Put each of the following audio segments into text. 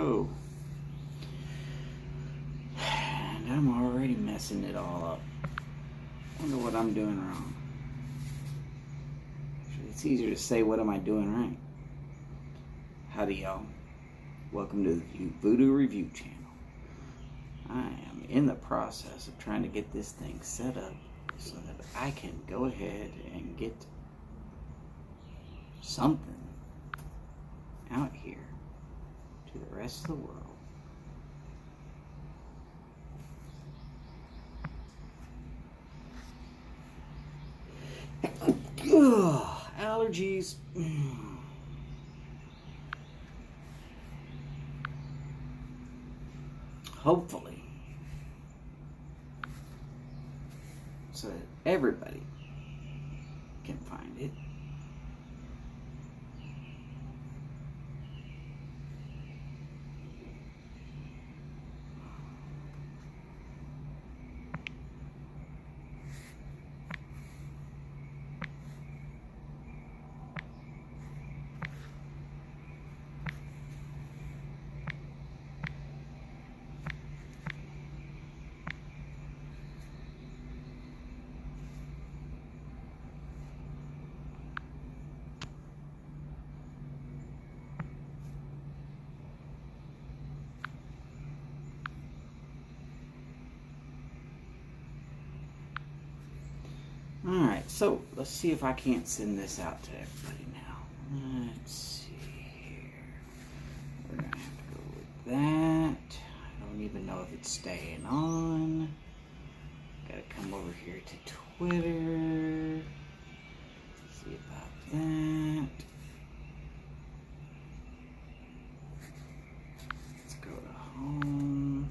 go. And I'm already messing it all up. Wonder what I'm doing wrong. It's easier to say, what am I doing right? Howdy, y'all. Welcome to the Voodoo Review channel. I am in the process of trying to get this thing set up so that I can go ahead and get something out here to the rest of the world. Ugh, allergies. Hopefully, so that everybody can find it. Alright, so let's see if I can't send this out to everybody now. Let's see here. We're going to have to go with that. I don't even know if it's staying on. Got to come over here to Twitter. See about that. Let's go to home.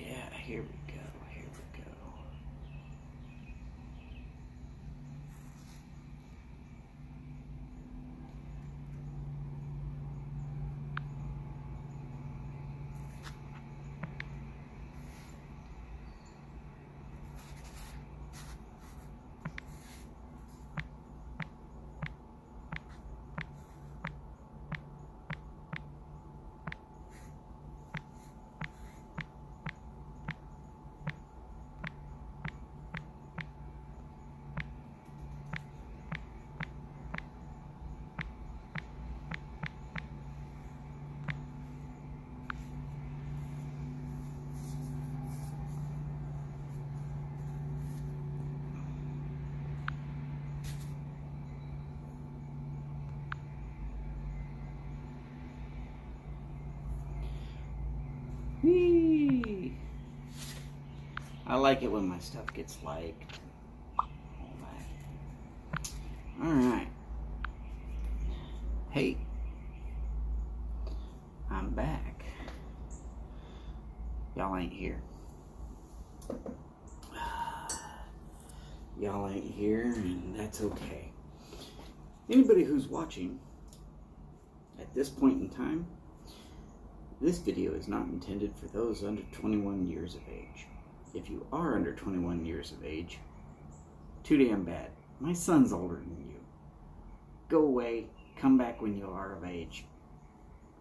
Yeah, here we go, here we go. Whee! I like it when my stuff gets liked. Alright. Hey. I'm back. Y'all ain't here. Y'all ain't here, and that's okay. Anybody who's watching at this point in time, this video is not intended for those under 21 years of age. If you are under 21 years of age, too damn bad. My son's older than you. Go away, come back when you are of age.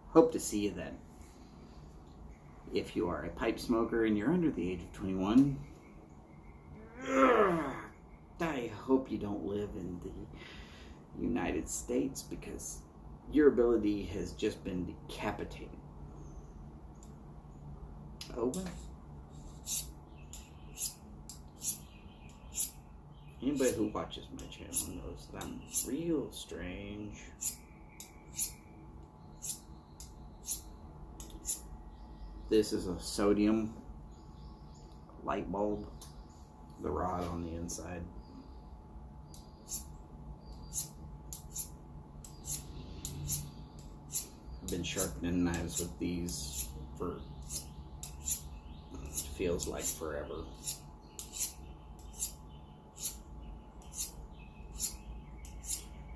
Hope to see you then. If you are a pipe smoker and you're under the age of 21, I hope you don't live in the United States, because your ability has just been decapitated. Oh well. Anybody who watches my channel knows that I'm real strange. This is a sodium light bulb, the rod on the inside. I've been sharpening knives with these for, it feels like forever.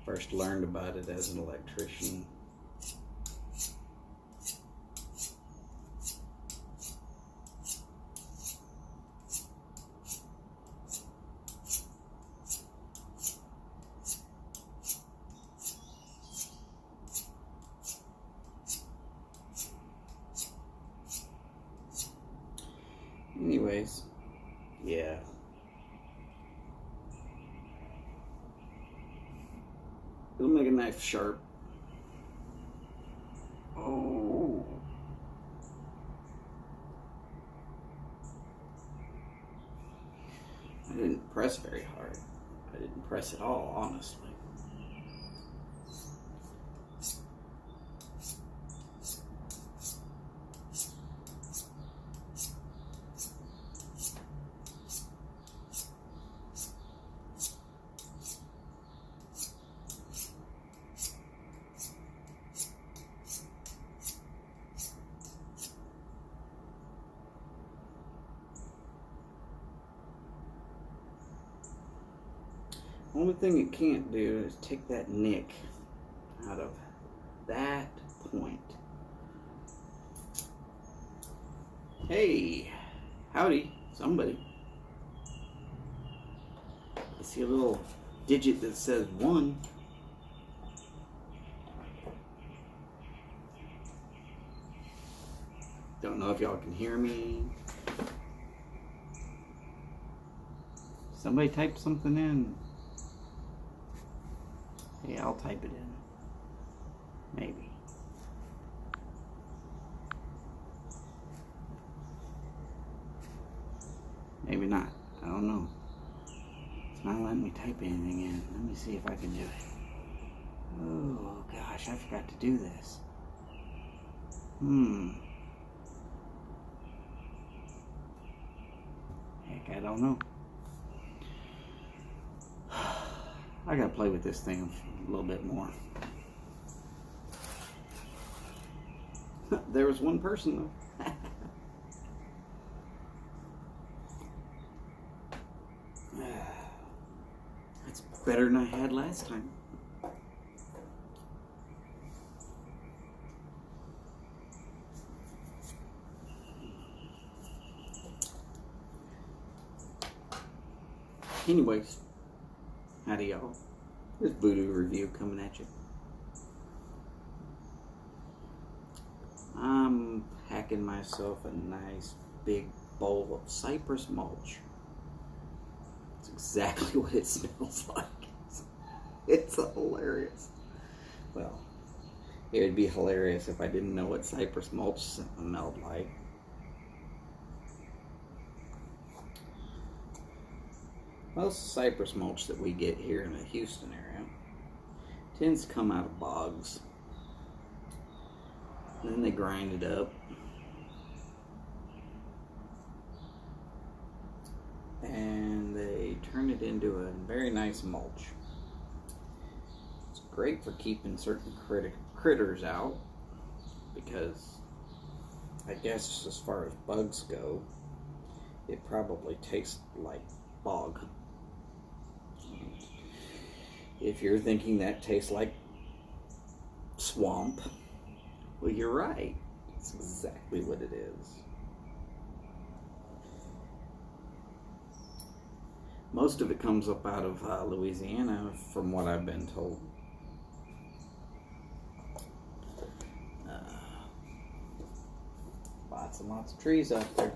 First learned about it as an electrician. It'll make a knife sharp. Oh. I didn't press very hard. I didn't press at all, honestly. Only thing it can't do is take that nick out of that point. Hey, howdy, somebody. I see a little digit that says 1. Don't know if y'all can hear me. Somebody type something in. Hey, I'll type it in. Maybe. Maybe not. I don't know. It's not letting me type anything in. Let me see if I can do it. Oh, gosh, I forgot to do this. Heck, I don't know. I gotta play with this thing a little bit more. There was one person though. That's better than I had last time. Anyways, howdy y'all. This Voodoo review coming at you. I'm packing myself a nice big bowl of cypress mulch. It's exactly what it smells like. It's hilarious. Well, it would be hilarious if I didn't know what cypress mulch smelled like. Most cypress mulch that we get here in the Houston area tends to come out of bogs. And then they grind it up. And they turn it into a very nice mulch. It's great for keeping certain critters out because I guess as far as bugs go, it probably tastes like bog. If you're thinking that tastes like swamp, well, you're right. It's exactly what it is. Most of it comes up out of Louisiana, from what I've been told. Lots and lots of trees out there.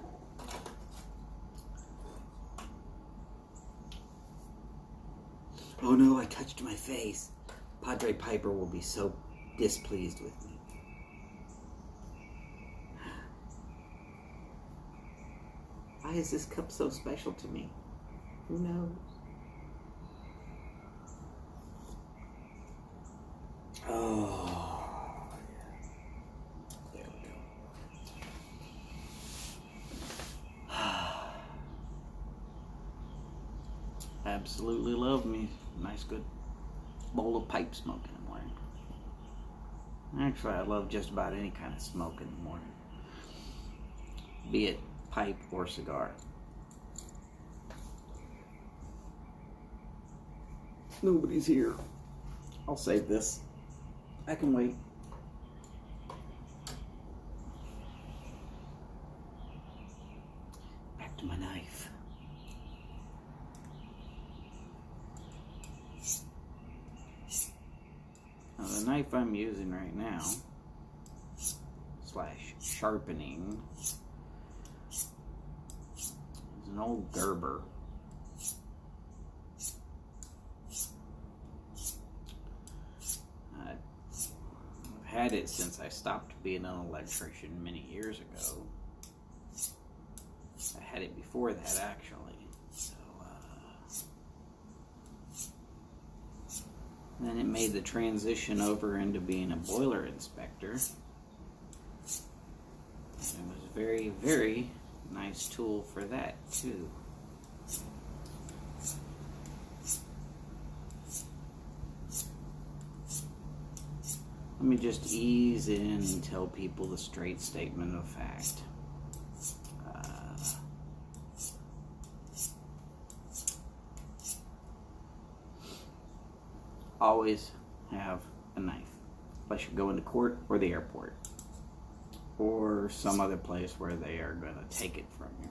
Oh no, I touched my face. Padre Piper will be so displeased with me. Why is this cup so special to me? Who knows? Oh, yeah. There we go. Absolutely love me a nice good bowl of pipe smoke in the morning. Actually, I love just about any kind of smoke in the morning, be it pipe or cigar. Nobody's here. I'll save this. I can wait. Back to my knife. Now, the knife I'm using right now, / sharpening, is an old Gerber. had it since I stopped being an electrician many years ago. I had it before that, actually. So, then it made the transition over into being a boiler inspector. It was a very, very nice tool for that, too. Let me just ease in and tell people the straight statement of fact. Always have a knife, unless you're going to court or the airport or some other place where they are going to take it from you.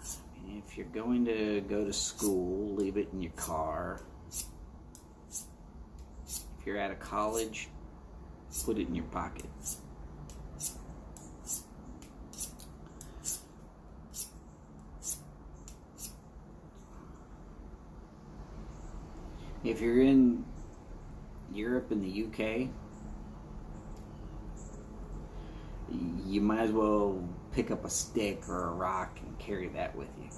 I mean, if you're going to go to school, leave it in your car. If you're at a college, put it in your pocket. If you're in Europe and the UK, you might as well pick up a stick or a rock and carry that with you.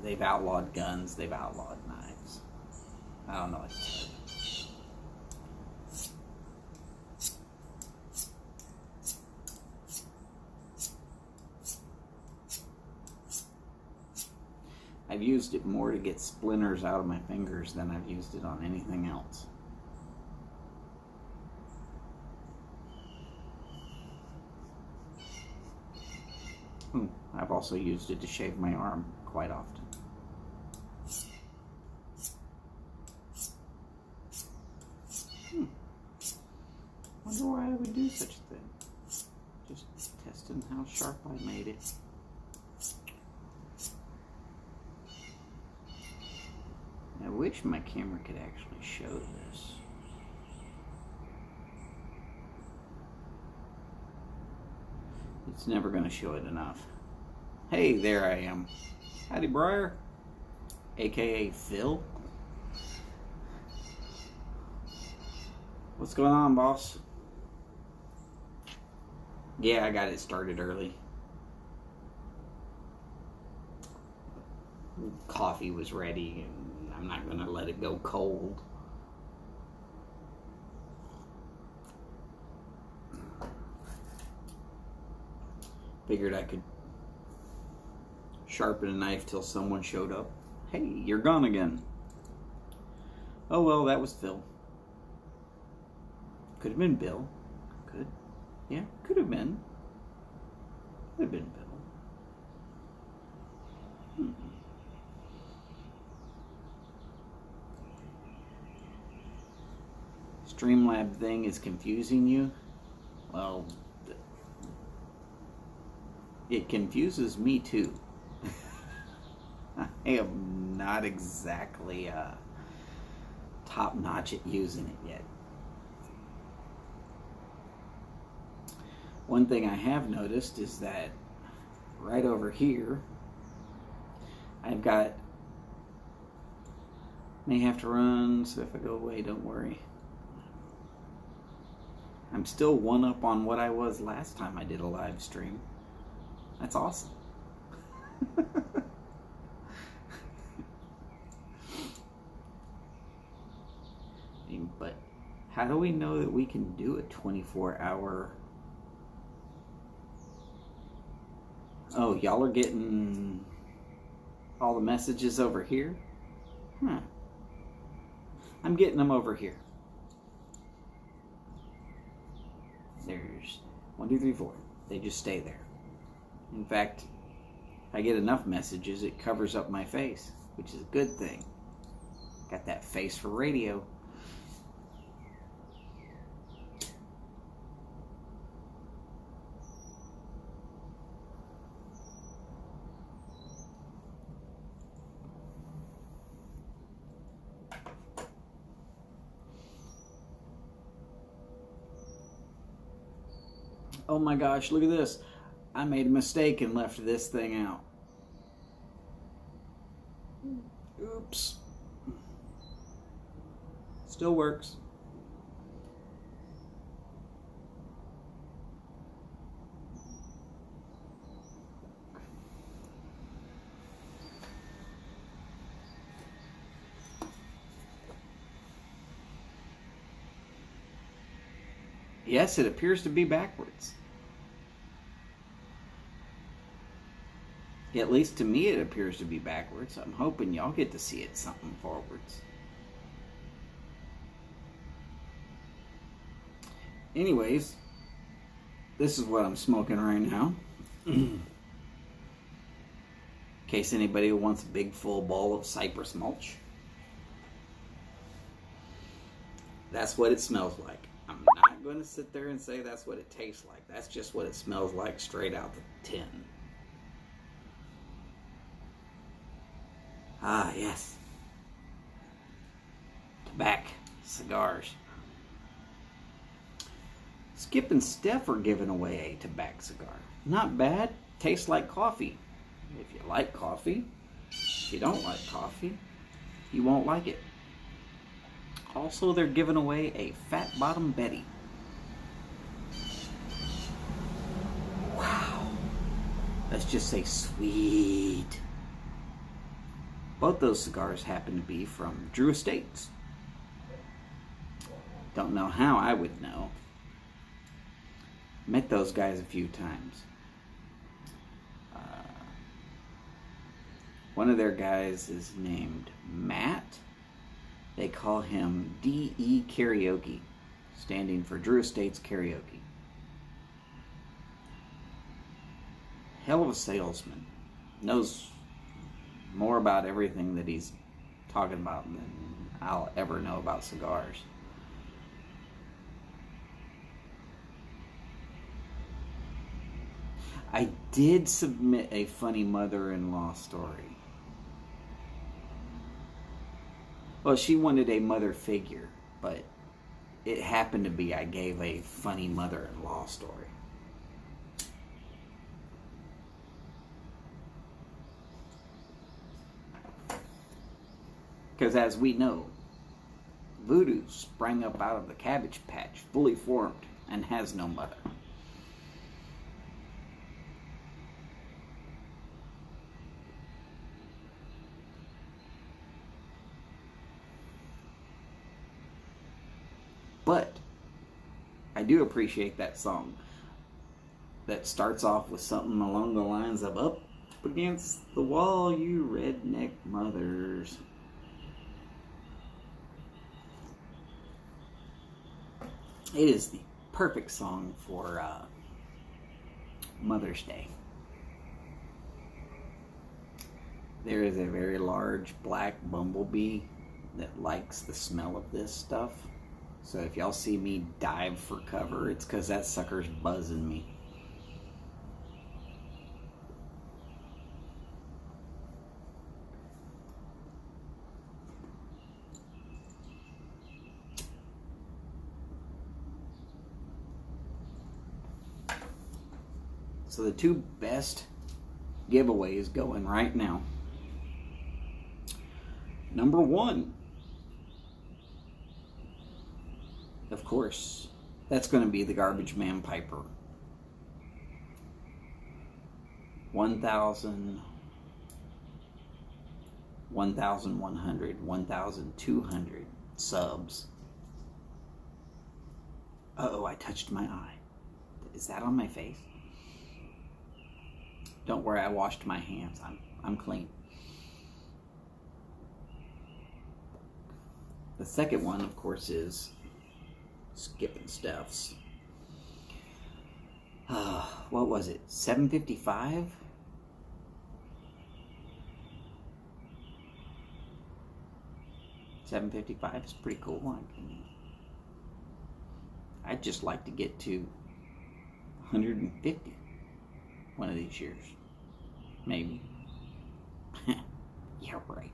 They've outlawed guns, they've outlawed knives. I don't know what to tell you. I've used it more to get splinters out of my fingers than I've used it on anything else. I've also used it to shave my arm quite often. Wonder why I would do such a thing. Just testing how sharp I made it. I wish my camera could actually show this. It's never going to show it enough. Hey, there I am. Howdy, Briar. AKA Phil. What's going on, boss? Yeah, I got it started early. Coffee was ready, and I'm not going to let it go cold. Figured I could sharpen a knife till someone showed up. Hey, you're gone again. Oh well, that was Phil. Could have been Bill. Could. Yeah, could have been. Could have been Bill. Streamlab thing is confusing you? Well, it confuses me too. I am not exactly top-notch at using it yet. One thing I have noticed is that right over here, I've got, may have to run, so if I go away, don't worry. I'm still one up on what I was last time I did a live stream. That's awesome. But how do we know that we can do a 24-hour... Oh, y'all are getting all the messages over here? Huh. I'm getting them over here. There's 1, 2, 3, 4. They just stay there. In fact, if I get enough messages, it covers up my face, which is a good thing. Got that face for radio. Oh my gosh, look at this. I made a mistake and left this thing out. Oops. Still works. Yes, it appears to be backwards. At least to me it appears to be backwards. I'm hoping y'all get to see it something forwards. Anyways, this is what I'm smoking right now. In case anybody wants a big full ball of cypress mulch. That's what it smells like. I'm not going to sit there and say that's what it tastes like. That's just what it smells like straight out the tin. Ah, yes. Tobacco, cigars. Skip and Steph are giving away a tobacco cigar. Not bad. Tastes like coffee. If you like coffee. If you don't like coffee, you won't like it. Also, they're giving away a Fat Bottom Betty. Wow. Let's just say sweet. Both those cigars happen to be from Drew Estates. Don't know how I would know. Met those guys a few times. One of their guys is named Matt. They call him DE Karaoke, standing for Drew Estates Karaoke. Hell of a salesman. Knows more about everything that he's talking about than I'll ever know about cigars. I did submit a funny mother-in-law story. Well, she wanted a mother figure, but it happened to be I gave a funny mother-in-law story. Because as we know, Voodoo sprang up out of the Cabbage Patch, fully formed, and has no mother. But I do appreciate that song that starts off with something along the lines of "Up against the wall, you redneck mothers." It is the perfect song for Mother's Day. There is a very large black bumblebee that likes the smell of this stuff. So if y'all see me dive for cover, it's because that sucker's buzzing me. So the two best giveaways going right now. Number one, of course, that's going to be the Garbage Man Piper. 1,000, 1,100, 1,200 subs. Uh-oh, I touched my eye. Is that on my face? Don't worry, I washed my hands. I'm clean. The second one, of course, is Skip and Steph's. What was it? $7.55? $7.55 is pretty cool. I'd just like to get to 150 one of these years. Maybe. Yeah, right.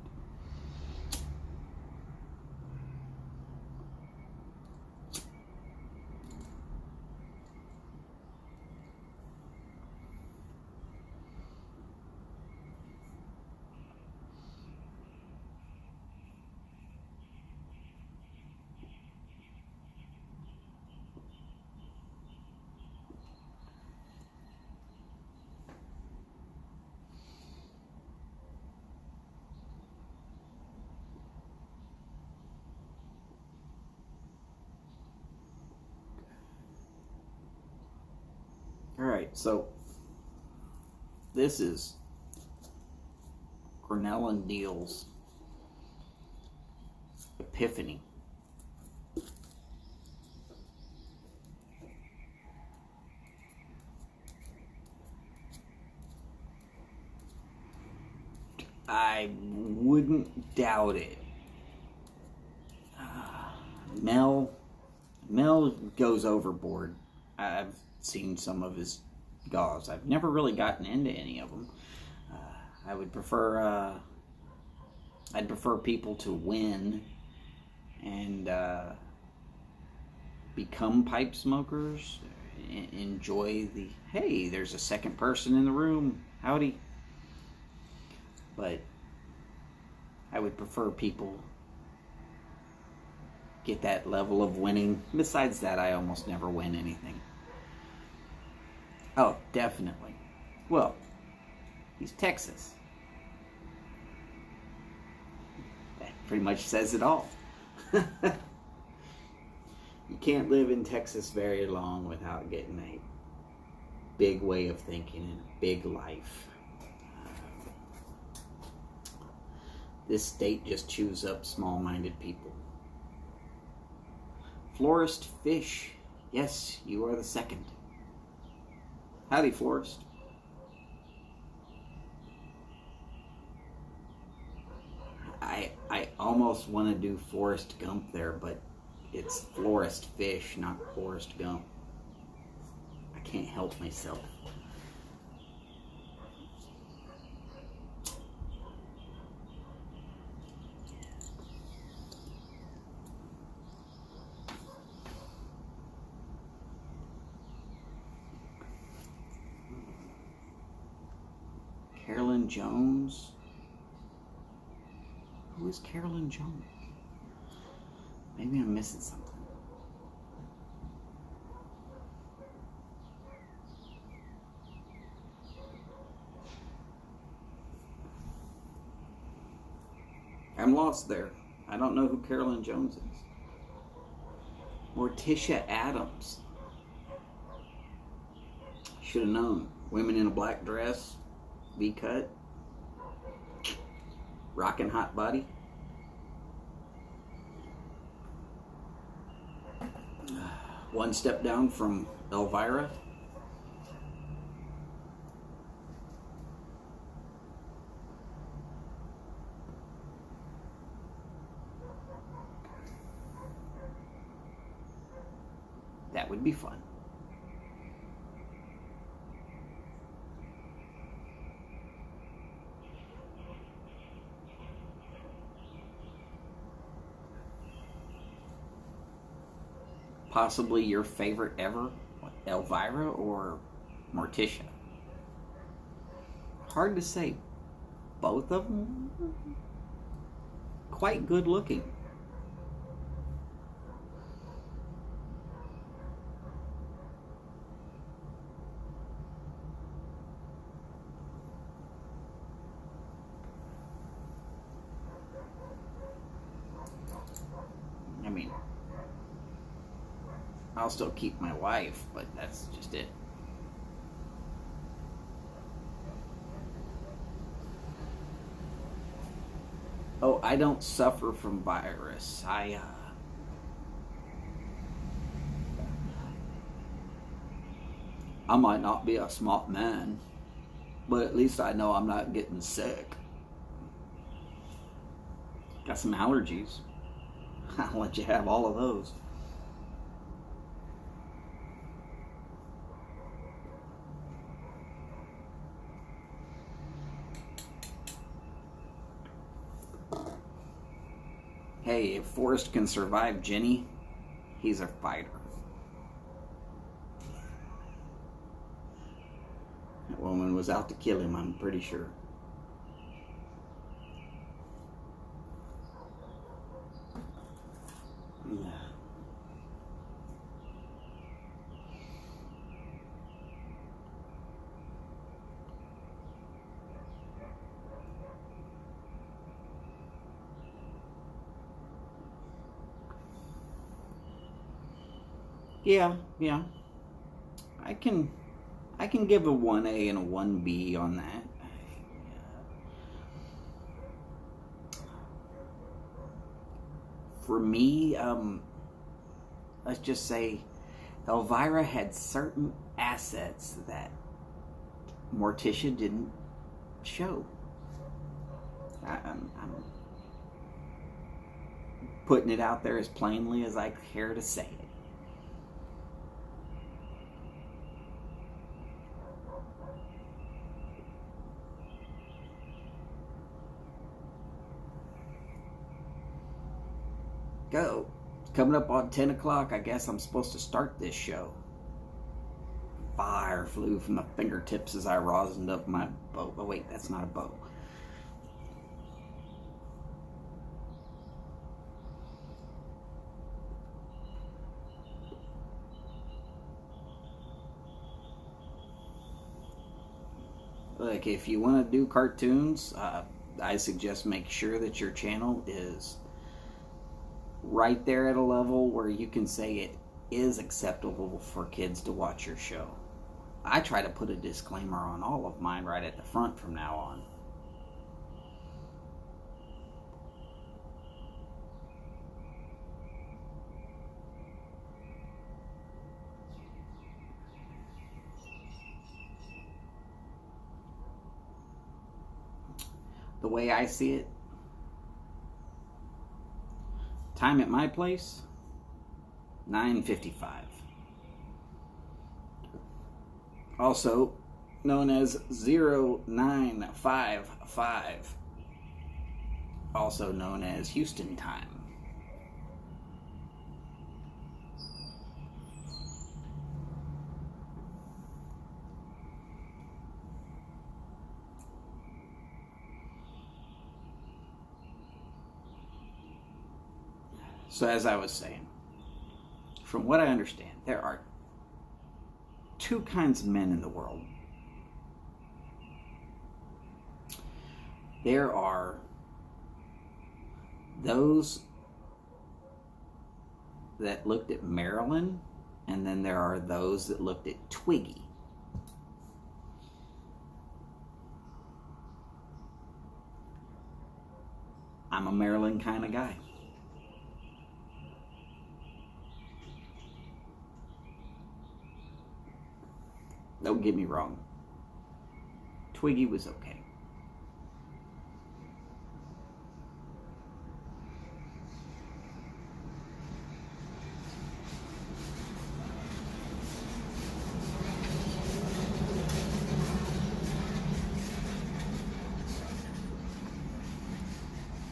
Alright, so this is Grinnell and Deal's Epiphany. I wouldn't doubt it. Mel goes overboard. I've seen some of his gauze. I've never really gotten into any of them. I would prefer. I'd prefer people to win and become pipe smokers. Enjoy the, hey, there's a second person in the room. Howdy. But I would prefer people get that level of winning. Besides that, I almost never win anything. Oh, definitely. Well, he's Texas. That pretty much says it all. You can't live in Texas very long without getting a big way of thinking and a big life. This state just chews up small-minded people. Florist Fish. Yes, you are the second. Howdy, Florist. I almost want to do Forrest Gump there, but it's Florist Fish, not Forrest Gump. I can't help myself. Carolyn Jones? Who is Carolyn Jones? Maybe I'm missing something. I'm lost there. I don't know who Carolyn Jones is. Morticia Adams. Should have known. Women in a black dress. V-cut. Rockin' hot body. One step down from Elvira. That would be fun. Possibly your favorite ever? What, Elvira or Morticia? Hard to say. Both of them quite good looking. I mean, I'll still keep my wife, but that's just it. Oh, I don't suffer from virus. I might not be a smart man, but at least I know I'm not getting sick. Got some allergies. I'll let you have all of those. Hey, if Forrest can survive Jenny, he's a fighter. That woman was out to kill him, I'm pretty sure. Yeah. I can I can give a 1A and a 1B on that. For me, let's just say Elvira had certain assets that Morticia didn't show. I'm putting it out there as plainly as I care to say it. Go. Coming up on 10 o'clock, I guess I'm supposed to start this show. Fire flew from the fingertips as I rosined up my bow. Oh wait, that's not a bow. Look, if you want to do cartoons, I suggest make sure that your channel is right there at a level where you can say it is acceptable for kids to watch your show. I try to put a disclaimer on all of mine right at the front from now on. The way I see it, time at my place, 9:55. Also known as 0955. Also known as Houston time. So as I was saying, from what I understand, there are two kinds of men in the world. There are those that looked at Marilyn, and then there are those that looked at Twiggy. I'm a Marilyn kind of guy. Don't get me wrong. Twiggy was okay.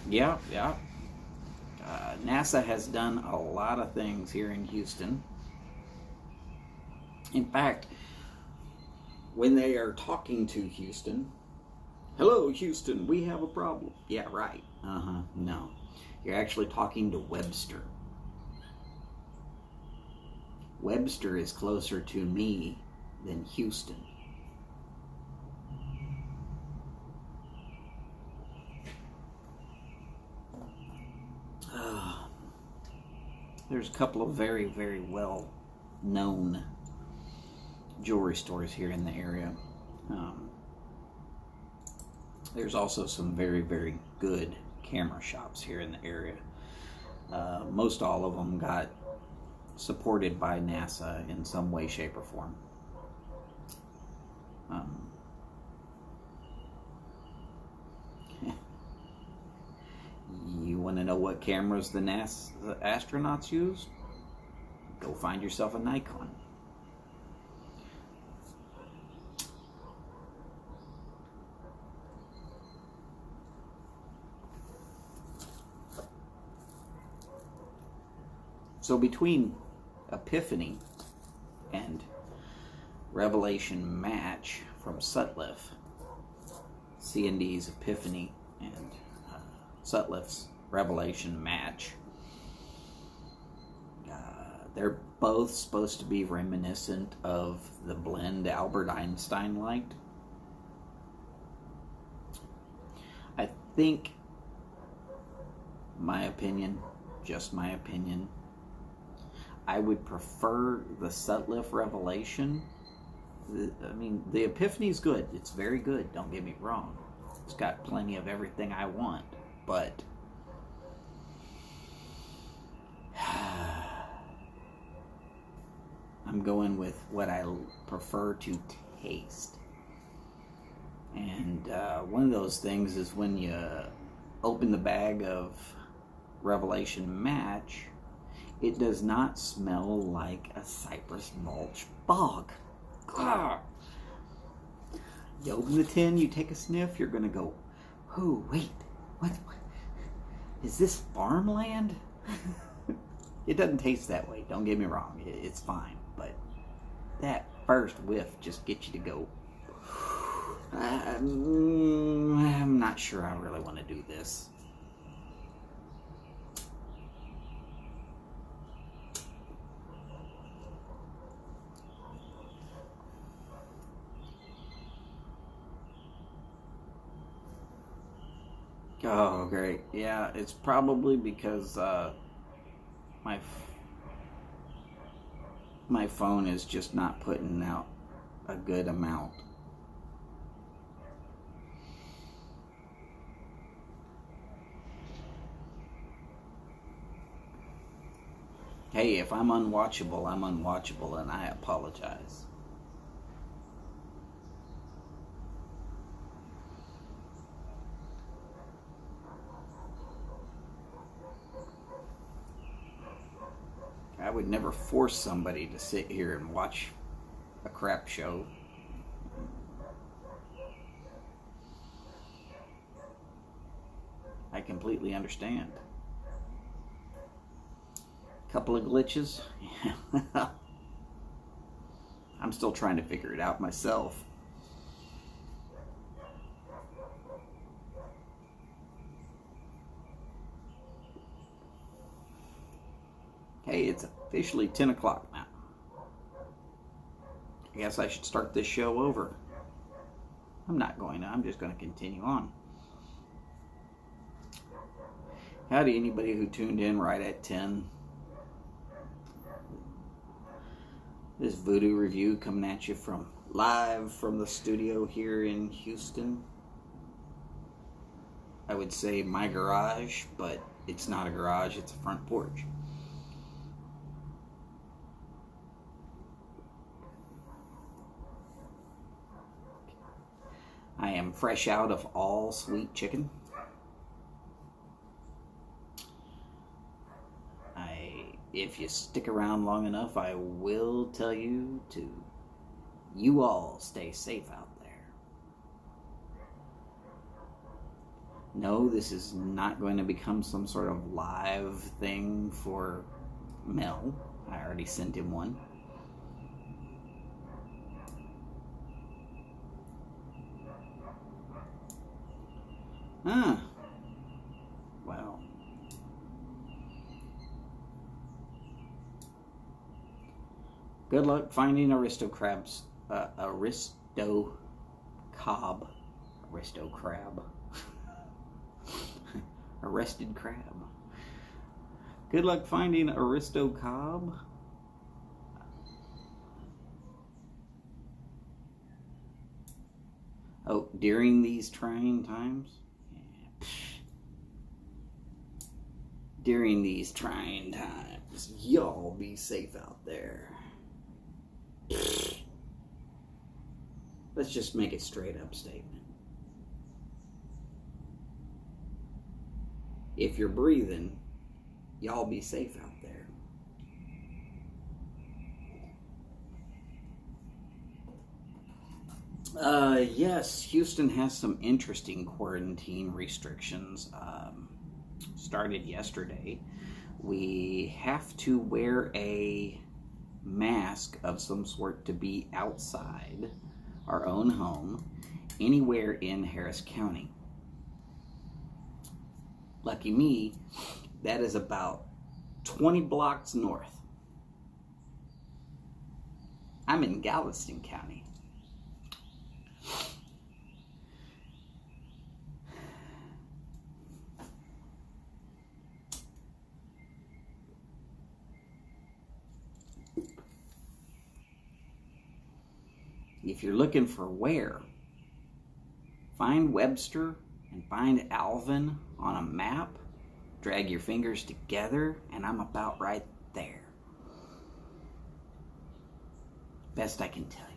Yeah. NASA has done a lot of things here in Houston. In fact, when they are talking to Houston, hello Houston, we have a problem. Yeah, right. No. You're actually talking to Webster. Webster is closer to me than Houston. There's a couple of very, very well known jewelry stores here in the area. There's also some very, very good camera shops here in the area. Most all of them got supported by NASA in some way, shape, or form. You want to know what cameras the NASA astronauts use? Go find yourself a Nikon. So between Epiphany and Revelation Match from Sutliff, C&D's Epiphany and Sutliff's Revelation Match, they're both supposed to be reminiscent of the blend Albert Einstein liked. I think, my opinion, just my opinion, I would prefer the Sutliff Revelation I mean, the Epiphany's good. It's very good. Don't get me wrong. It's got plenty of everything I want, but I'm going with what I prefer to taste. And one of those things is when you open the bag of Revelation Match, it does not smell like a cypress mulch bog. Ugh. You open the tin, you take a sniff, you're going to go, oh, wait, what? Is this farmland? It doesn't taste that way, don't get me wrong. It's fine, but that first whiff just gets you to go, I'm not sure I really want to do this. Oh, great. Yeah, it's probably because my phone is just not putting out a good amount. Hey, if I'm unwatchable, I'm unwatchable, and I apologize. I would never force somebody to sit here and watch a crap show. I completely understand. Couple of glitches. I'm still trying to figure it out myself. Hey, it's officially 10 o'clock now. I guess I should start this show over. I'm not going to. I'm just going to continue on. Howdy, anybody who tuned in right at 10. This Voodoo review coming at you from live from the studio here in Houston. I would say my garage, but it's not a garage, it's a front porch. I am fresh out of all sweet chicken. If you stick around long enough, I will tell you to you all stay safe out there. No, this is not going to become some sort of live thing for Mel. I already sent him one. Well. Good luck finding Aristo crab. Arrested crab. Good luck finding Aristo Cobb. Oh, during these trying times? Yeah. During these trying times, y'all be safe out there. Let's just make it straight up statement. If you're breathing, y'all be safe out there. Yes, Houston has some interesting quarantine restrictions. Started yesterday. We have to wear a mask of some sort to be outside our own home anywhere in Harris County. Lucky me, that is about 20 blocks north. I'm in Galveston County. if you're looking for where, find Webster and find Alvin on a map, drag your fingers together, and I'm about right there. Best I can tell you.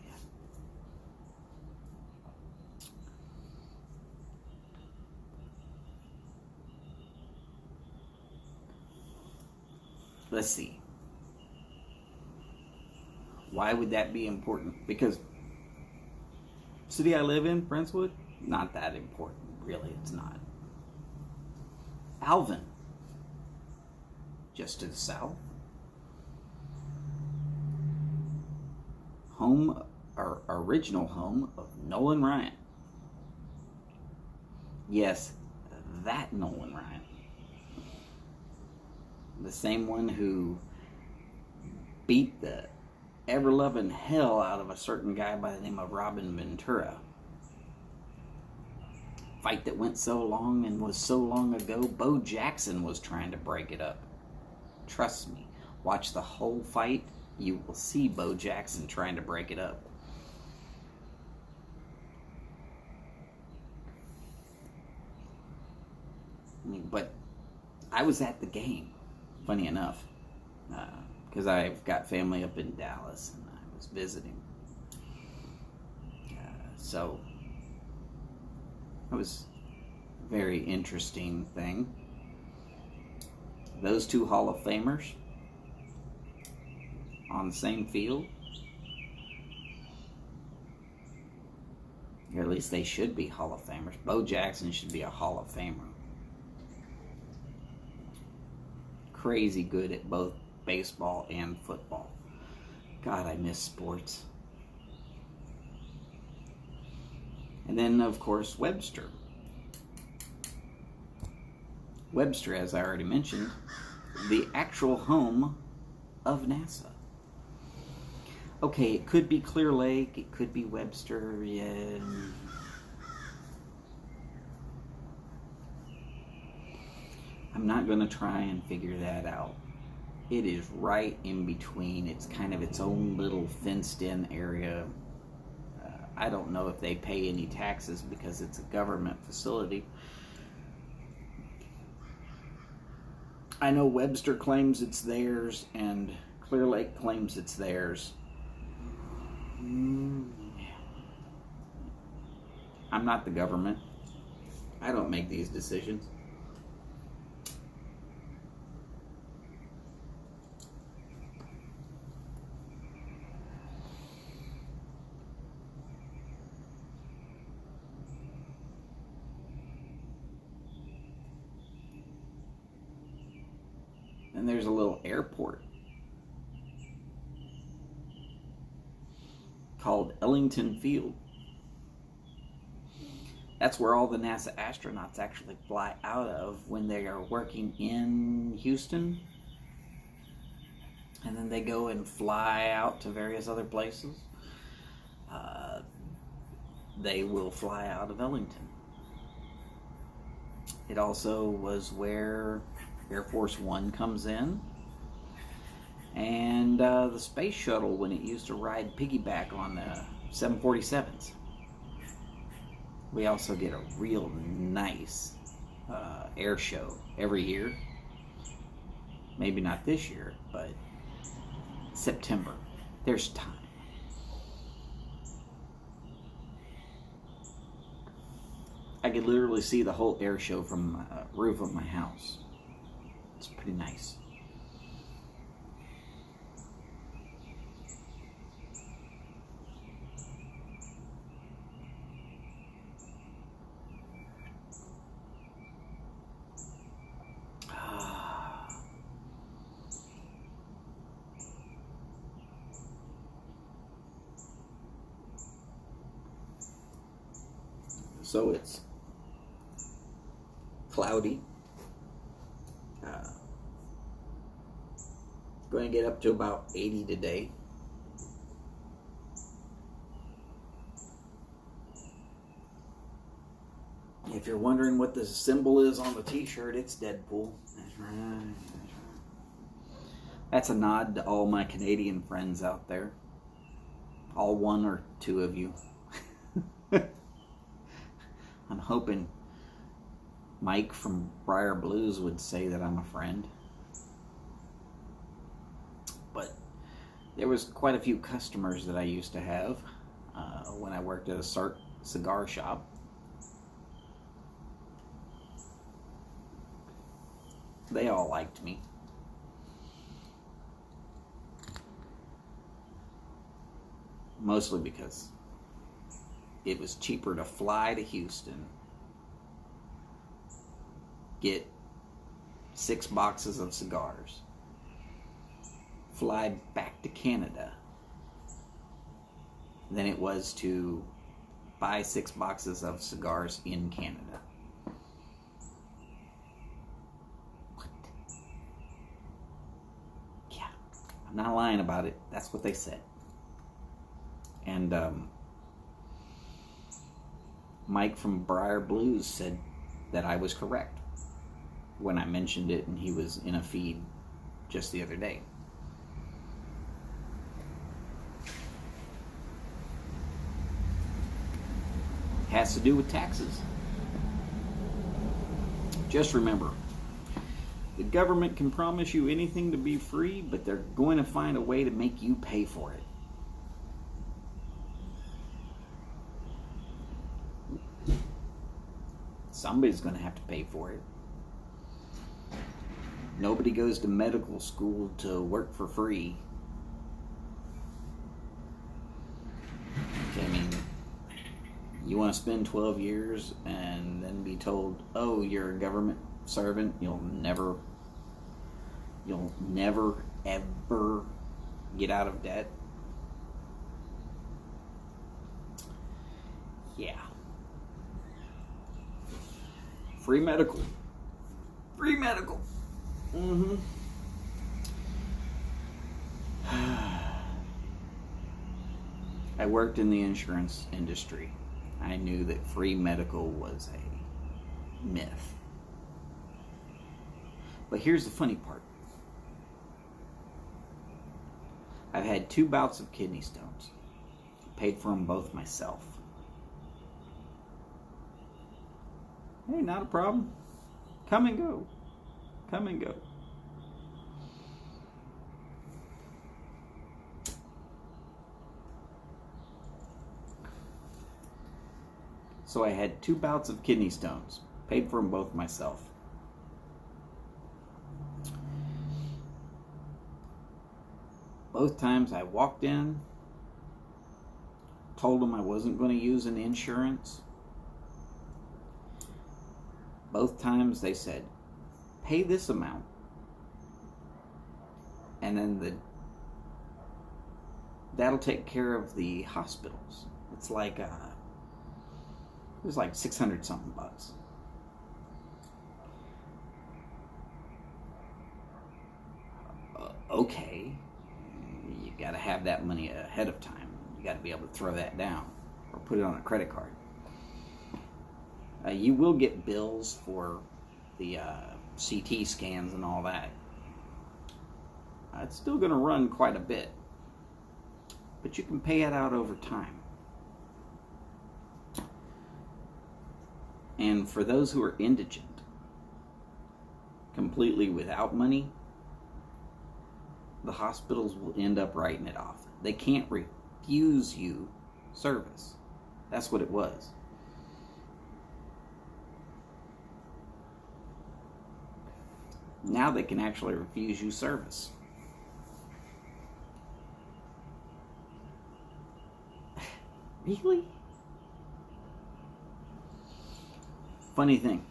Let's see. Why would that be important? Because city I live in, Brentwood, not that important. Really, it's not. Alvin, just to the south. Home, or original home of Nolan Ryan. Yes, that Nolan Ryan. The same one who beat the ever-loving hell out of a certain guy by the name of Robin Ventura. Fight that went so long and was so long ago, Bo Jackson was trying to break it up. Trust me, watch the whole fight, you will see Bo Jackson trying to break it up. But I was at the game, funny enough, because I've got family up in Dallas and I was visiting. So it was a very interesting thing. Those two Hall of Famers on the same field, or at least they should be Hall of Famers. Bo Jackson should be a Hall of Famer. Crazy good at both baseball and football. God, I miss sports. And then, of course, Webster. Webster, as I already mentioned, the actual home of NASA. Okay, it could be Clear Lake, it could be Webster, yeah. I'm not going to try and figure that out. It is right in between. It's kind of its own little fenced-in area. I don't know if they pay any taxes because it's a government facility. I know Webster claims it's theirs and Clear Lake claims it's theirs. I'm not the government. I don't make these decisions. And there's a little airport called Ellington Field. That's where all the NASA astronauts actually fly out of when they are working in Houston. And then they go and fly out to various other places. They will fly out of Ellington. It also was where Air Force One comes in, and the space shuttle when it used to ride piggyback on the 747s. We also get a real nice air show every year. Maybe not this year, but September. There's time. I could literally see the whole air show from the roof of my house. It's pretty nice. So it's cloudy. Going to get up to about 80 today. If you're wondering what the symbol is on the t-shirt, it's Deadpool. That's right. That's a nod to all my Canadian friends out there. All one or two of you. I'm hoping Mike from Briar Blues would say that I'm a friend. But there was quite a few customers that I used to have when I worked at a cigar shop. They all liked me. Mostly because it was cheaper to fly to Houston, get 6 boxes of cigars, fly back to Canada, than it was to buy 6 boxes of cigars in Canada. What? Yeah, I'm not lying about it. That's what they said. And Mike from Briar Blues said that I was correct when I mentioned it, and he was in a feed just the other day. Has to do with taxes. Just remember, the government can promise you anything to be free, but they're going to find a way to make you pay for it. Somebody's going to have to pay for it. Nobody goes to medical school to work for free. Okay, I mean, you want to spend 12 years and then be told, oh, you're a government servant, you'll never ever get out of debt? Yeah. Free medical. Free medical. Mm-hmm. I worked in the insurance industry. I knew that free medical was a myth. But here's the funny part. I've had 2 bouts of kidney stones. Paid for them both myself. Hey, not a problem. Come and go. Come and go. So I had 2 bouts of kidney stones. Paid for them both myself. Both times I walked in, told them I wasn't going to use an insurance. Both times they said, pay this amount, and then that'll take care of the hospitals. It's like it was like 600 something bucks. Okay, you got to have that money ahead of time. You got to be able to throw that down or put it on a credit card. You will get bills for the CT scans and all that. It's still going to run quite a bit, but you can pay it out over time. And for those who are indigent, completely without money, the hospitals will end up writing it off. They can't refuse you service. That's what it was. Now they can actually refuse you service. Really? Funny thing,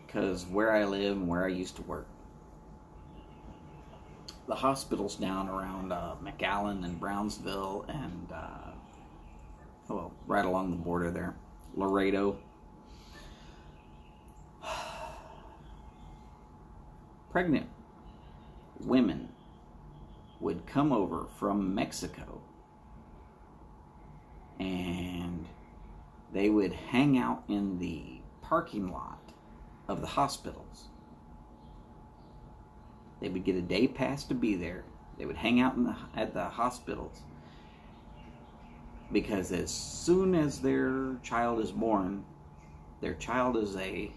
because where I live and where I used to work, the hospitals down around McAllen and Brownsville and, right along the border there, Laredo, pregnant women would come over from Mexico and they would hang out in the parking lot of the hospitals. They would get a day pass to be there. They would hang out at the hospitals. Because as soon as their child is born, their child is a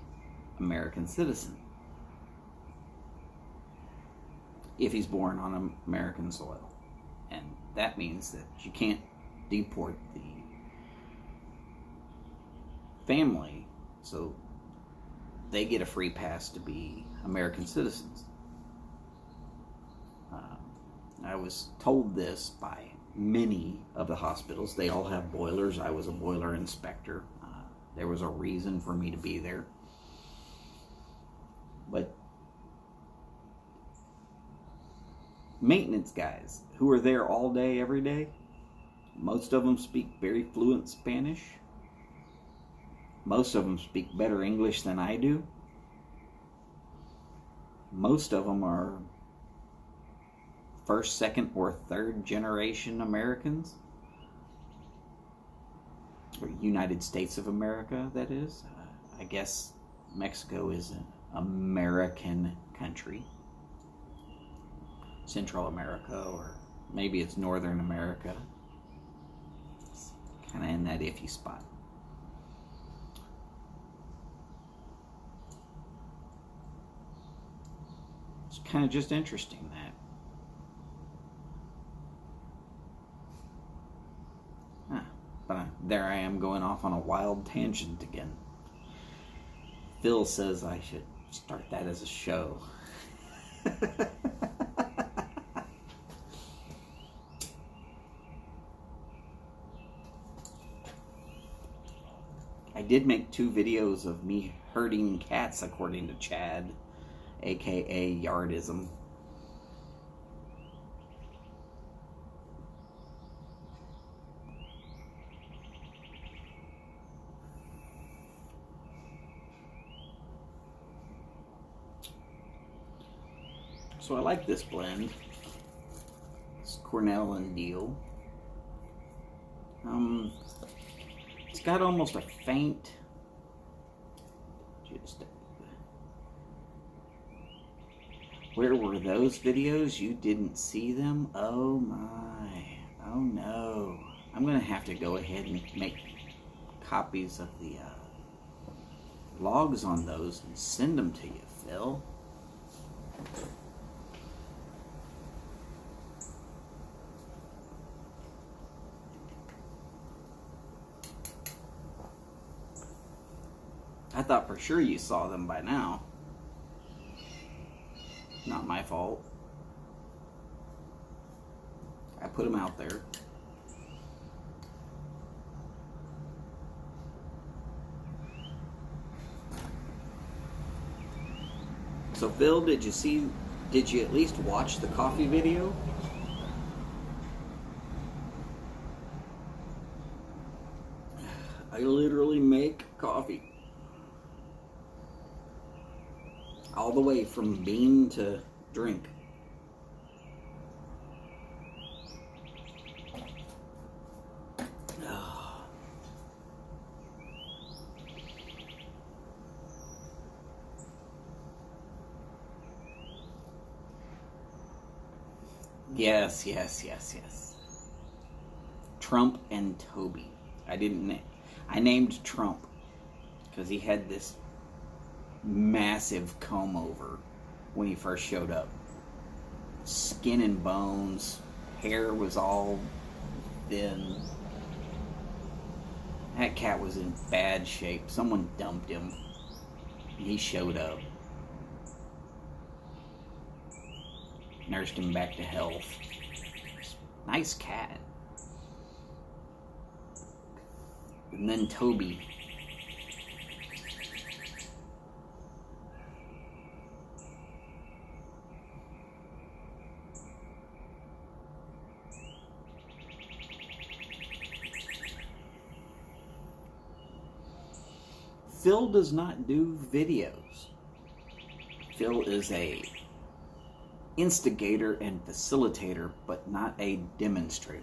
American citizen. If he's born on American soil. And that means that you can't deport the family, so they get a free pass to be American citizens. I was told this by many of the hospitals. They all have boilers. I was a boiler inspector. There was a reason for me to be there. But maintenance guys who are there all day, every day, most of them speak very fluent Spanish. Most of them speak better English than I do. Most of them are first, second, or third generation Americans. Or United States of America, that is. I guess Mexico is an American country. Central America, or maybe it's Northern America. It's kind of in that iffy spot. It's kind of just interesting that. But there I am going off on a wild tangent again. Phil says I should start that as a show. I did make 2 videos of me herding cats, according to Chad, aka Yardism. So I like this blend. It's Cornell and Deal. It's got almost a faint. Where were those videos? You didn't see them? Oh my. Oh no. I'm gonna have to go ahead and make copies of the logs on those and send them to you, Phil. I thought for sure you saw them by now. Not my fault. I put them out there. So Phil, did you at least watch the coffee video? I literally make coffee. All the way from bean to drink. Oh. Yes. Trump and Toby. I named Trump because he had this massive comb over when he first showed up. Skin and bones, hair was all thin. That cat was in bad shape. Someone dumped him. He showed up. Nursed him back to health. Nice cat. And then Toby. Phil does not do videos. Phil is a instigator and facilitator, but not a demonstrator.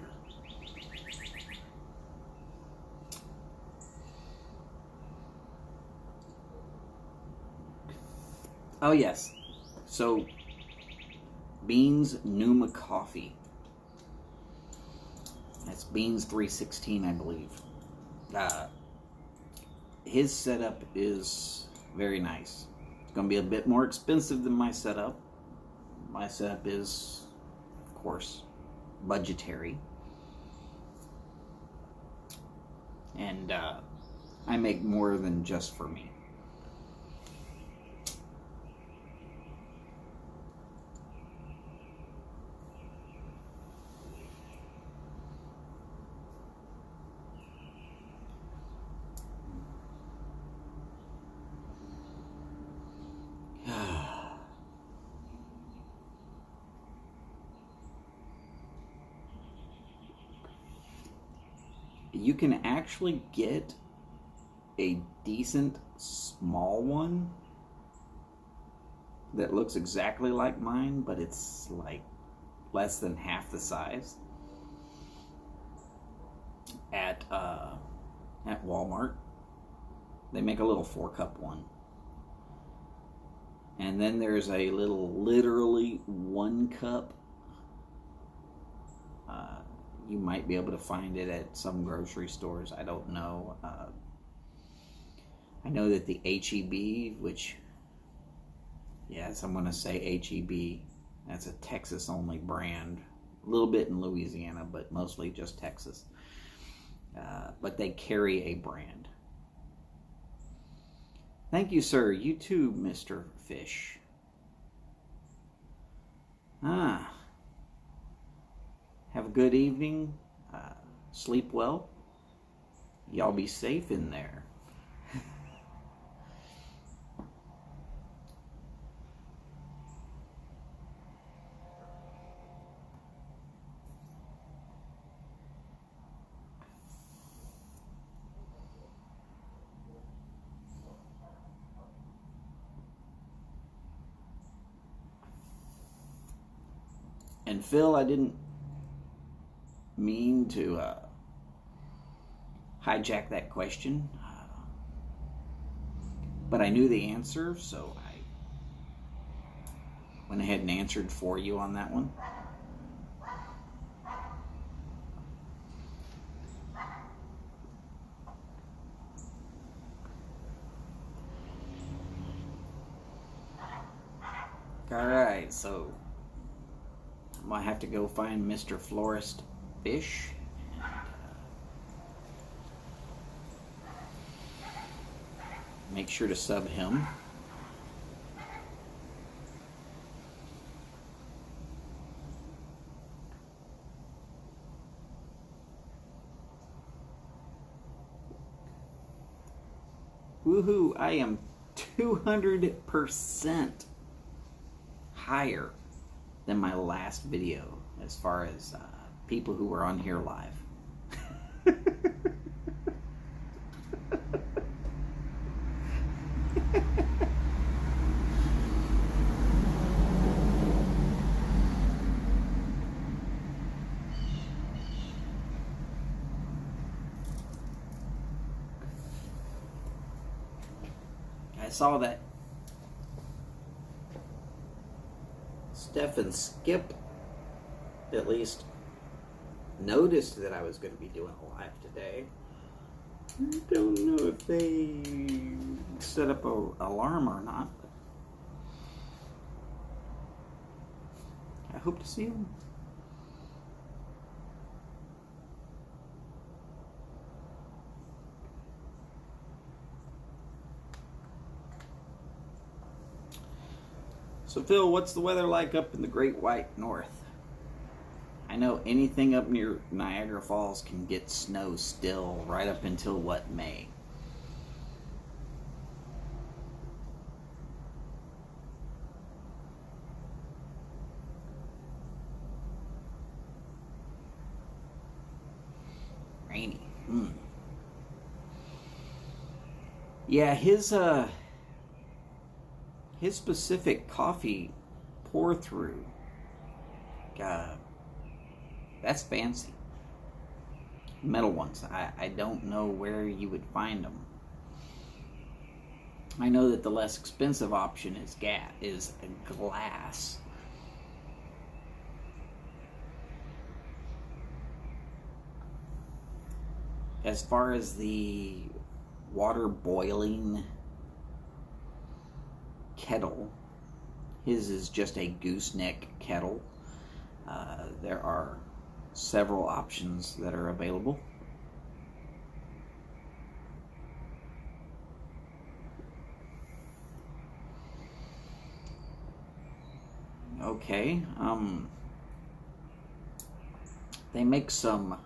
Oh yes, so Beans Numa Coffee. It's Beans 316, I believe. His setup is very nice. It's going to be a bit more expensive than my setup. My setup is, of course, budgetary. And I make more than just for me. You can actually get a decent small one that looks exactly like mine, but it's like less than half the size at Walmart. They make a little 4-cup one. And then there's a little, literally 1-cup. You might be able to find it at some grocery stores. I don't know. I know that the HEB, which, yes, I'm going to say HEB. That's a Texas-only brand. A little bit in Louisiana, but mostly just Texas. But they carry a brand. Thank you, sir. You too, Mr. Fish. Have a good evening. Sleep well. Y'all be safe in there. And Phil, I didn't mean to hijack that question, but I knew the answer, so I went ahead and answered for you on that one. Alright, so I'm gonna have to go find Mr. Florist Fish. Make sure to sub him. Woohoo! I am 200% higher than my last video as far as people who were on here live. I saw that Steph and Skip at least noticed that I was going to be doing a live today. I don't know if they set up an alarm or not, but I hope to see them. So Phil, what's the weather like up in the Great White North? I know anything up near Niagara Falls can get snow still right up until, what, May? Rainy. Yeah, his specific coffee pour through, that's fancy. Metal ones. I don't know where you would find them. I know that the less expensive option is glass. as far as the water boiling kettle, his is just a gooseneck kettle. There are several options that are available. Okay, they make some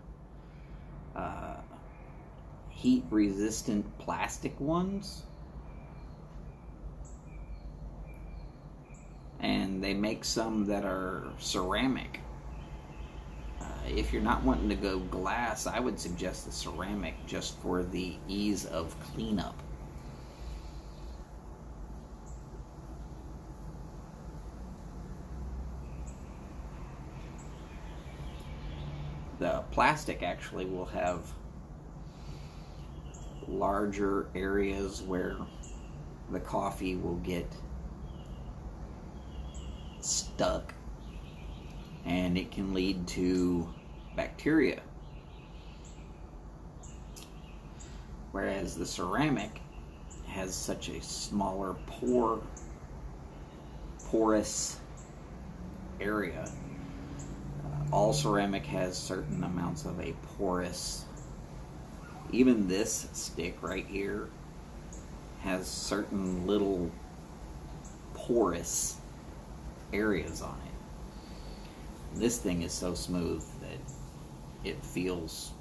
heat-resistant plastic ones, and they make some that are ceramic. If you're not wanting to go glass, I would suggest the ceramic just for the ease of cleanup. The plastic actually will have larger areas where the coffee will get stuck, and it can lead to bacteria. Whereas the ceramic has such a smaller porous area. All ceramic has certain amounts of a porous. Even this stick right here has certain little porous areas on it. This thing is so smooth that it feels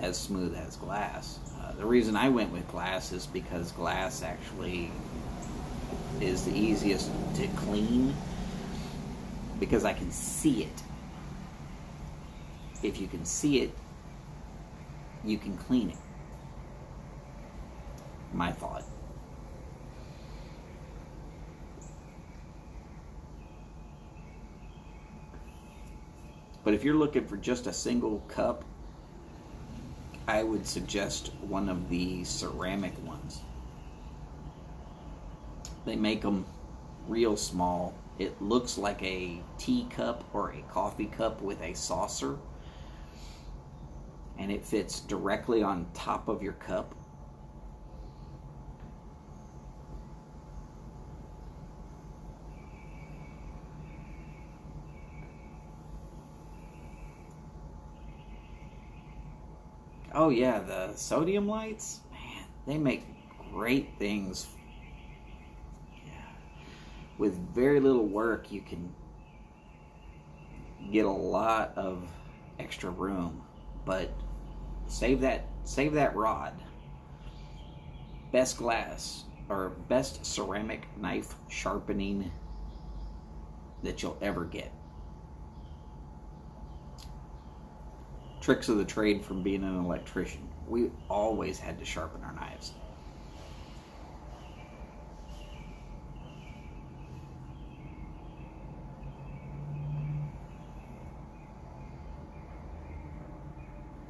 as smooth as glass. The reason I went with glass is because glass actually is the easiest to clean, because I can see it. If you can see it, you can clean it. My thought. But if you're looking for just a single cup, I would suggest one of the ceramic ones. They make them real small. It looks like a teacup or a coffee cup with a saucer, and it fits directly on top of your cup. Oh yeah, the sodium lights, man, they make great things. Yeah. With very little work, you can get a lot of extra room, but save that rod. Best glass or best ceramic knife sharpening that you'll ever get. Tricks of the trade from being an electrician. We always had to sharpen our knives.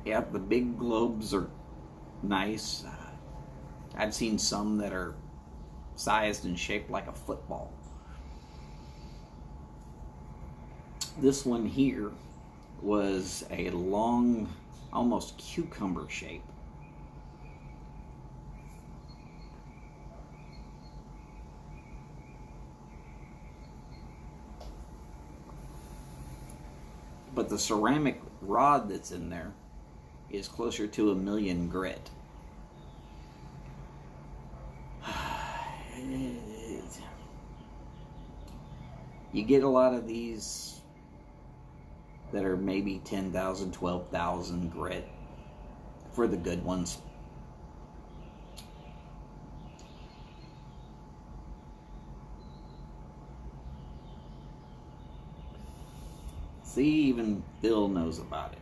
Yeah, the big globes are nice. I've seen some that are sized and shaped like a football. This one here was a long, almost cucumber shape. But the ceramic rod that's in there is closer to 1,000,000 grit. You get a lot of these that are maybe 10,000, 12,000 grit for the good ones. See, even Phil knows about it.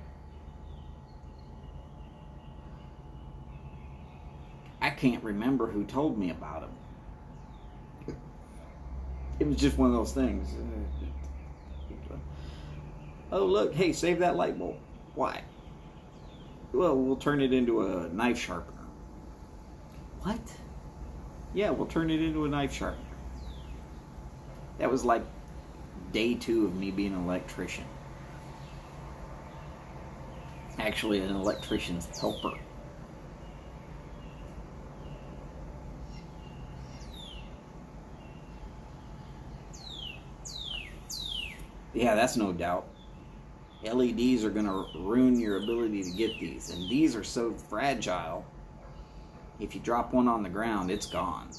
I can't remember who told me about him. It was just one of those things. Oh, look, hey, save that light bulb. Why? Well, we'll turn it into a knife sharpener. What? Yeah, we'll turn it into a knife sharpener. That was like day 2 of me being an electrician. Actually, an electrician's helper. Yeah, that's no doubt. LEDs are going to ruin your ability to get these. And these are so fragile. If you drop one on the ground, it's gone.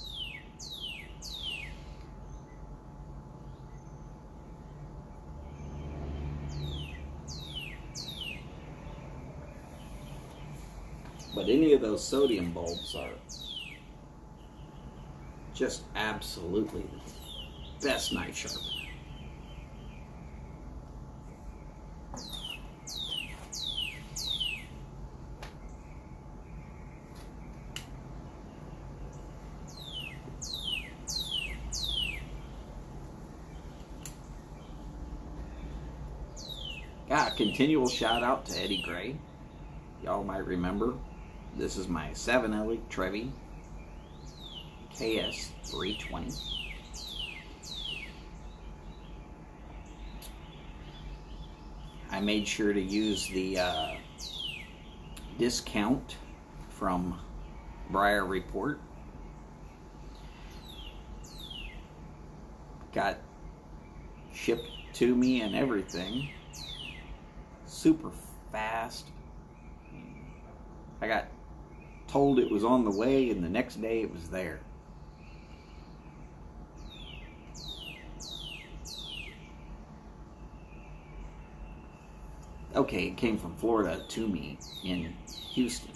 But any of those sodium bulbs are just absolutely the best knife sharpener. Got a continual shout out to Eddie Gray. Y'all might remember, this is my 7 Trevi KS 320. I made sure to use the discount from Briar Report. Got shipped to me and everything. Super fast. I got told it was on the way, and the next day it was there. Okay, it came from Florida to me in Houston.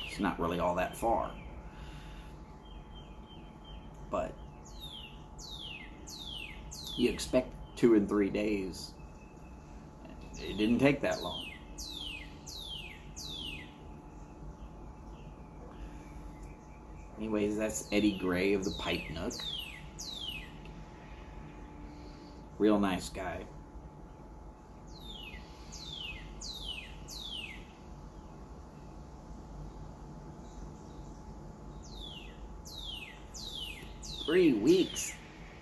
It's not really all that far. But you expect 2 and 3 days. It didn't take that long. Anyways, that's Eddie Gray of the Pipe Nook. Real nice guy. Three weeks.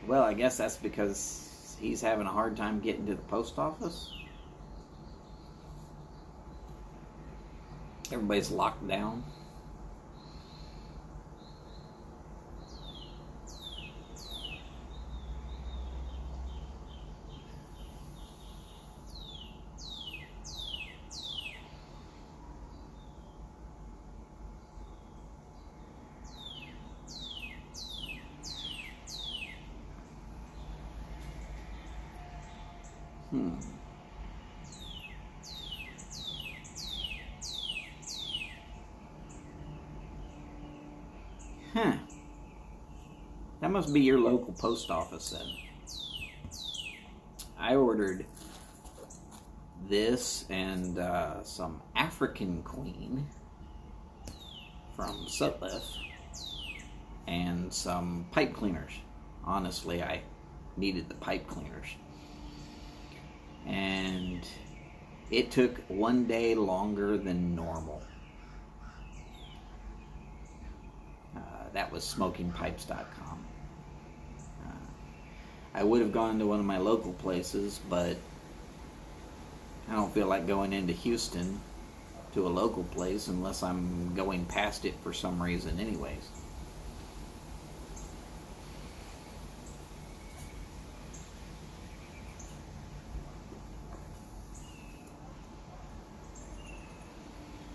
Well, I guess that's because he's having a hard time getting to the post office. Everybody's locked down. Huh. That must be your local post office then. I ordered this and some African Queen from Sutliff and some pipe cleaners. Honestly, I needed the pipe cleaners. And it took 1 day longer than normal. That was smokingpipes.com. I would have gone to one of my local places, but I don't feel like going into Houston to a local place unless I'm going past it for some reason anyways.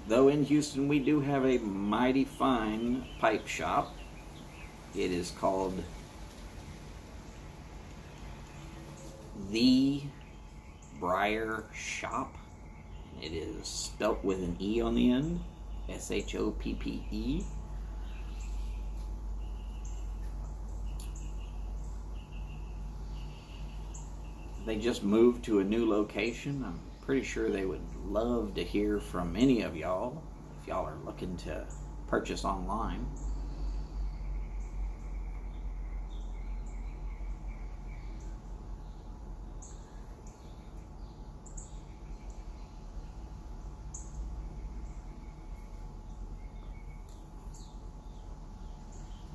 Though in Houston we do have a mighty fine pipe shop. It is called The Briar Shop. It is spelt with an E on the end. S-H-O-P-P-E. They just moved to a new location. I'm pretty sure they would love to hear from any of y'all if y'all are looking to purchase online.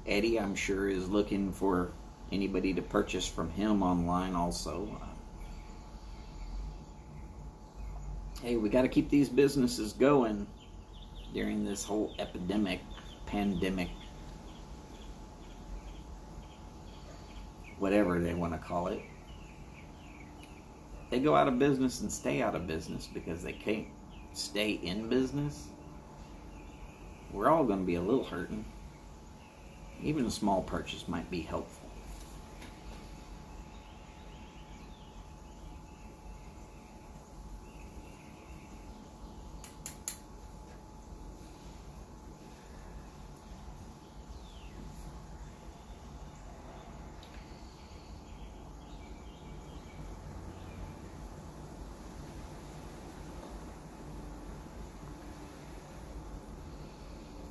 Eddie, I'm sure, is looking for anybody to purchase from him online also. Hey, we got to keep these businesses going during this whole pandemic, whatever they want to call it. they go out of business and stay out of business because they can't stay in business, we're all going to be a little hurting. Even a small purchase might be helpful.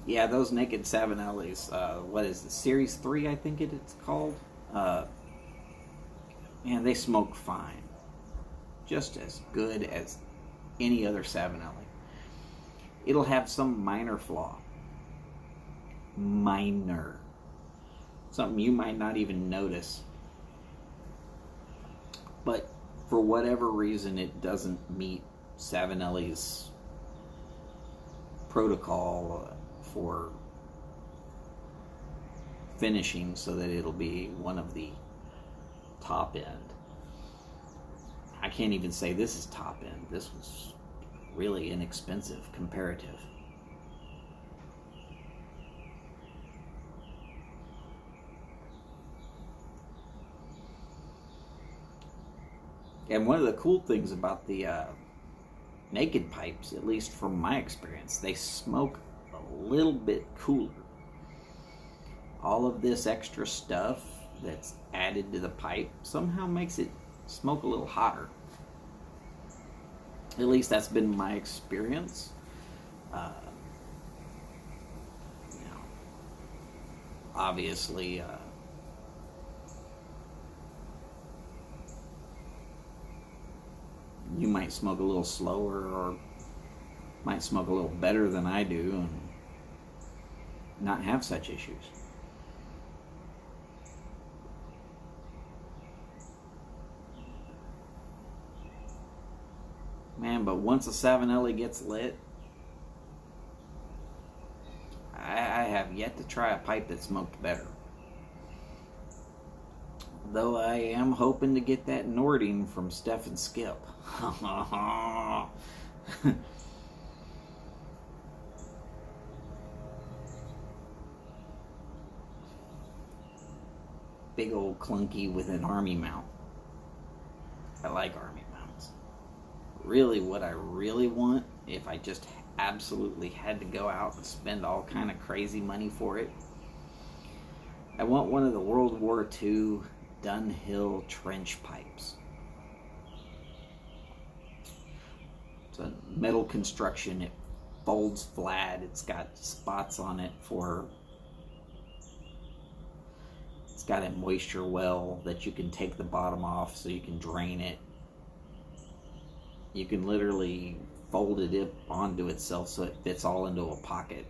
Yeah, those Naked Savinellis, what is it, Series 3, I think it's called? Man, they smoke fine. Just as good as any other Savinelli. It'll have some minor flaw. Minor. Something you might not even notice. But for whatever reason, it doesn't meet Savinelli's protocol for finishing so that it'll be one of the top end. I can't even say this is top end. This was really inexpensive comparative. And one of the cool things about the Naked pipes, at least from my experience, they smoke a little bit cooler. All of this extra stuff that's added to the pipe somehow makes it smoke a little hotter. At least that's been my experience. Obviously, you might smoke a little slower or might smoke a little better than I do and not have such issues. Man, but once a Savinelli gets lit, I have yet to try a pipe that smoked better. Though I am hoping to get that Nording from Steph and Skip. Big old clunky with an army mount. I like army mounts. Really, what I really want, if I just absolutely had to go out and spend all kind of crazy money for it, I want one of the World War II Dunhill trench pipes. It's a metal construction. It folds flat. It's got spots on it for... It's got a moisture well that you can take the bottom off so you can drain it. You can literally fold it up onto itself so it fits all into a pocket.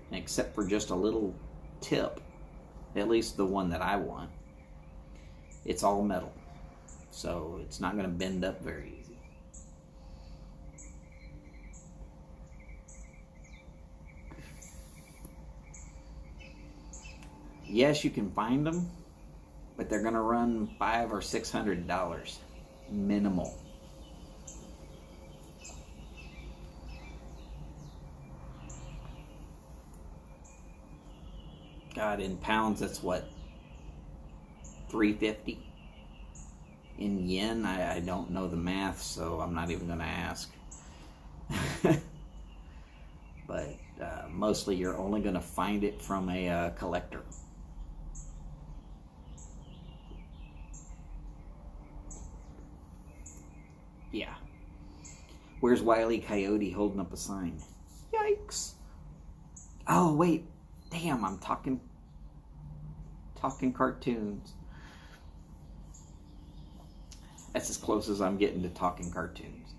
And except for just a little tip, at least the one that I want, it's all metal. So it's not going to bend up very easy. Yes, you can find them, but they're going to run $500 or $600 minimal. God, in pounds, that's what, $350? In yen, I don't know the math, so I'm not even going to ask. But mostly you're only going to find it from a collector. Yeah. Where's Wile E. Coyote holding up a sign? Yikes. Oh, wait. Damn, I'm talking cartoons. That's as close as I'm getting to talking cartoons.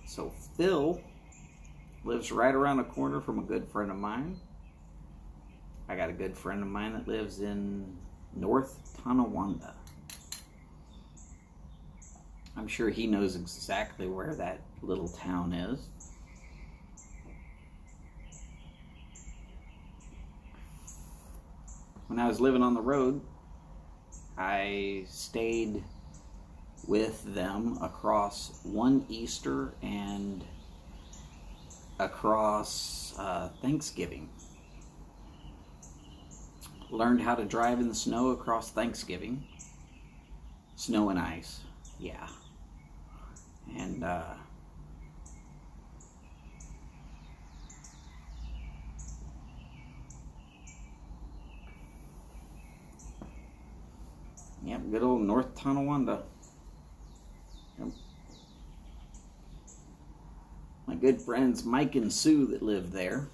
So Phil lives right around the corner from a good friend of mine. I got a good friend of mine that lives in North Tonawanda. I'm sure he knows exactly where that little town is. When I was living on the road, I stayed with them across one Easter and across Thanksgiving. Learned how to drive in the snow across Thanksgiving. Snow and ice, yeah. And yep, good old North Tonawanda. Yep. My good friends Mike and Sue that live there.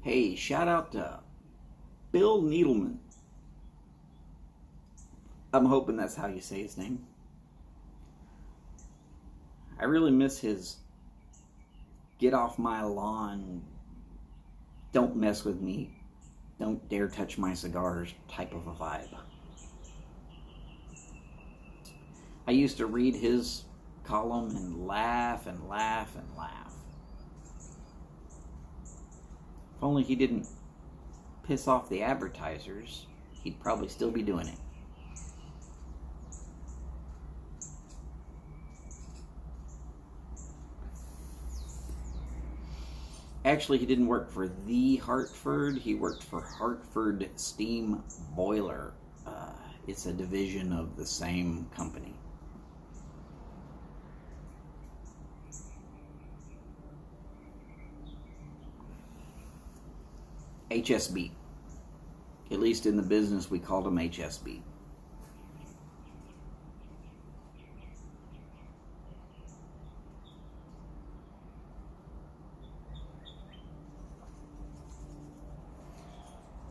Hey, shout out to Bill Needleman. I'm hoping that's how you say his name. I really miss his get off my lawn, don't mess with me, don't dare touch my cigars type of a vibe. I used to read his column and laugh and laugh and laugh. If only he didn't piss off the advertisers, he'd probably still be doing it. Actually, he didn't work for the Hartford. He worked for Hartford Steam Boiler. It's a division of the same company. HSB. At least in the business, we called them HSB.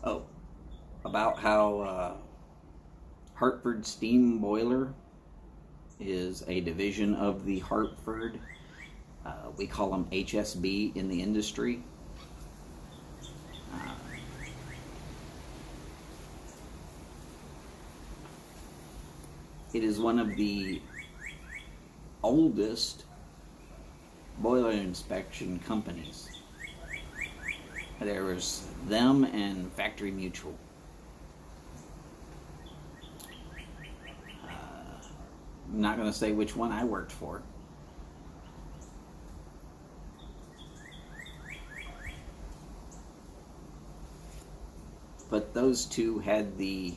Oh, about how Hartford Steam Boiler is a division of the Hartford. We call them HSB in the industry. It is one of the oldest boiler inspection companies. There was them and Factory Mutual. I'm not going to say which one I worked for. But those two have the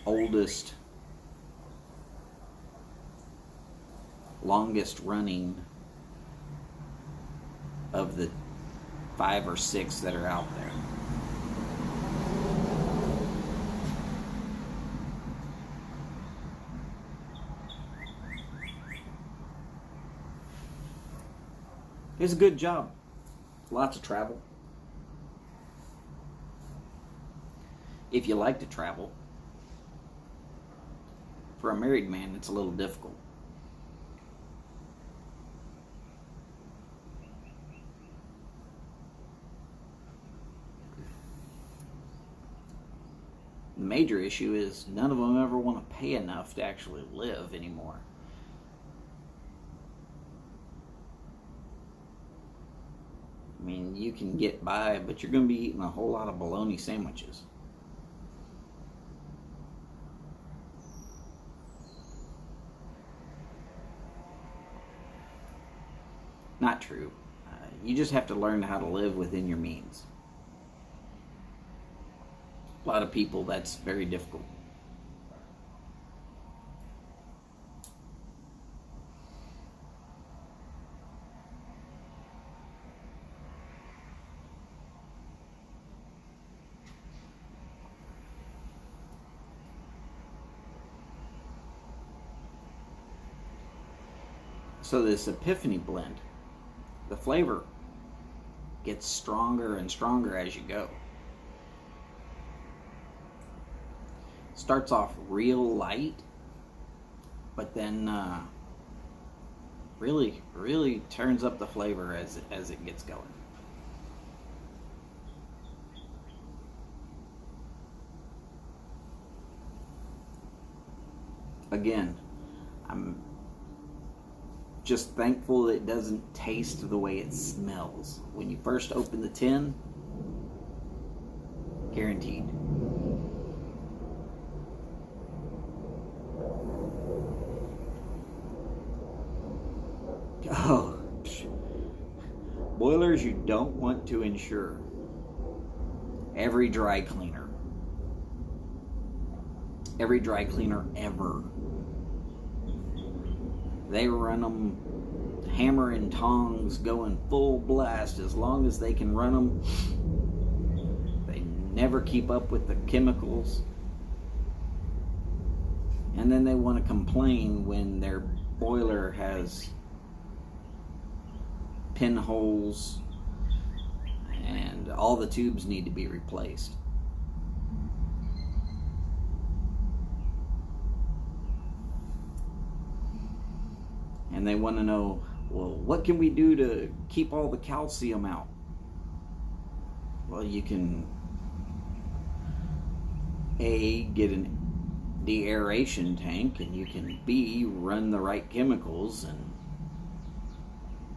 oldest, longest running of the 5 or 6 that are out there. It's a good job. Lots of travel. If you like to travel. For a married man, it's a little difficult. The major issue is none of them ever want to pay enough to actually live anymore. I mean, you can get by, but you're going to be eating a whole lot of bologna sandwiches. Not true. You just have to learn how to live within your means. A lot of people, that's very difficult. So this Epiphany blend, the flavor gets stronger and stronger as you go. Starts off real light, but then really turns up the flavor as it gets going. Again, I'm just thankful that it doesn't taste the way it smells. When you first open the tin, guaranteed. Oh, boilers you don't want to insure. Every dry cleaner ever, they run them hammer and tongs going full blast as long as they can run them. They never keep up with the chemicals, and then they want to complain when their boiler has pinholes and all the tubes need to be replaced. And they want to know, well, what can we do to keep all the calcium out? Well, you can A, get an de-aeration tank, and you can B, run the right chemicals, and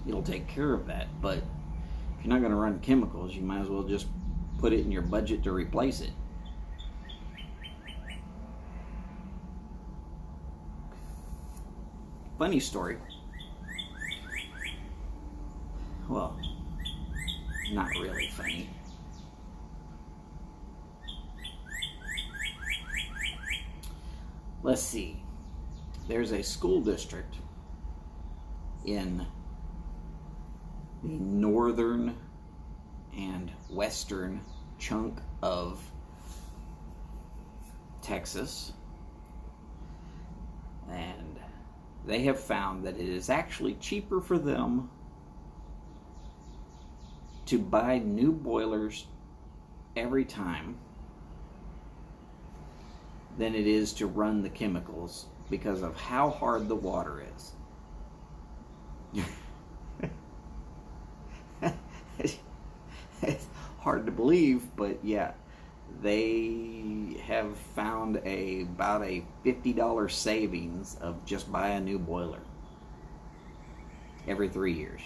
it'll take care of that. But if you're not going to run chemicals, you might as well just put it in your budget to replace it. Funny story. Well, not really funny. Let's see. There's a school district in the northern and western chunk of Texas, and they have found that it is actually cheaper for them to buy new boilers every time than it is to run the chemicals because of how hard the water is. It's hard to believe, but yeah, they have found about a $50 savings of just buy a new boiler every 3 years.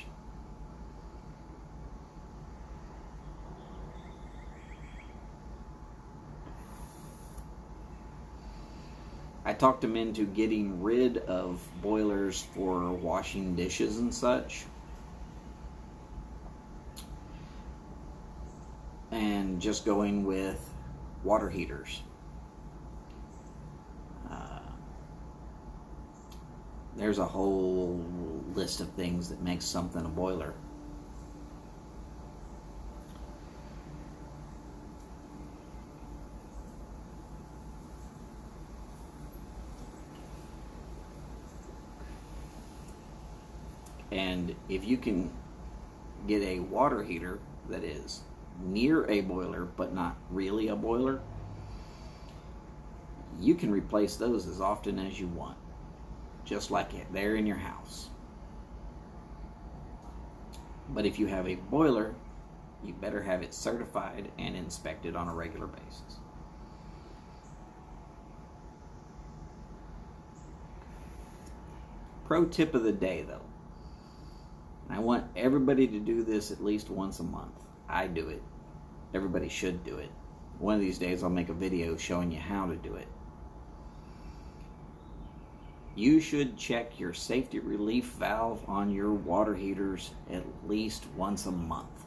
I talked them into getting rid of boilers for washing dishes and such, and just going with water heaters. There's a whole list of things that makes something a boiler. And if you can get a water heater that is near a boiler but not really a boiler, you can replace those as often as you want, just like it there in your house. But if you have a boiler, you better have it certified and inspected on a regular basis. Pro tip of the day, though. I want everybody to do this at least once a month. I do it. Everybody should do it. One of these days I'll make a video showing you how to do it. You should check your safety relief valve on your water heaters at least once a month.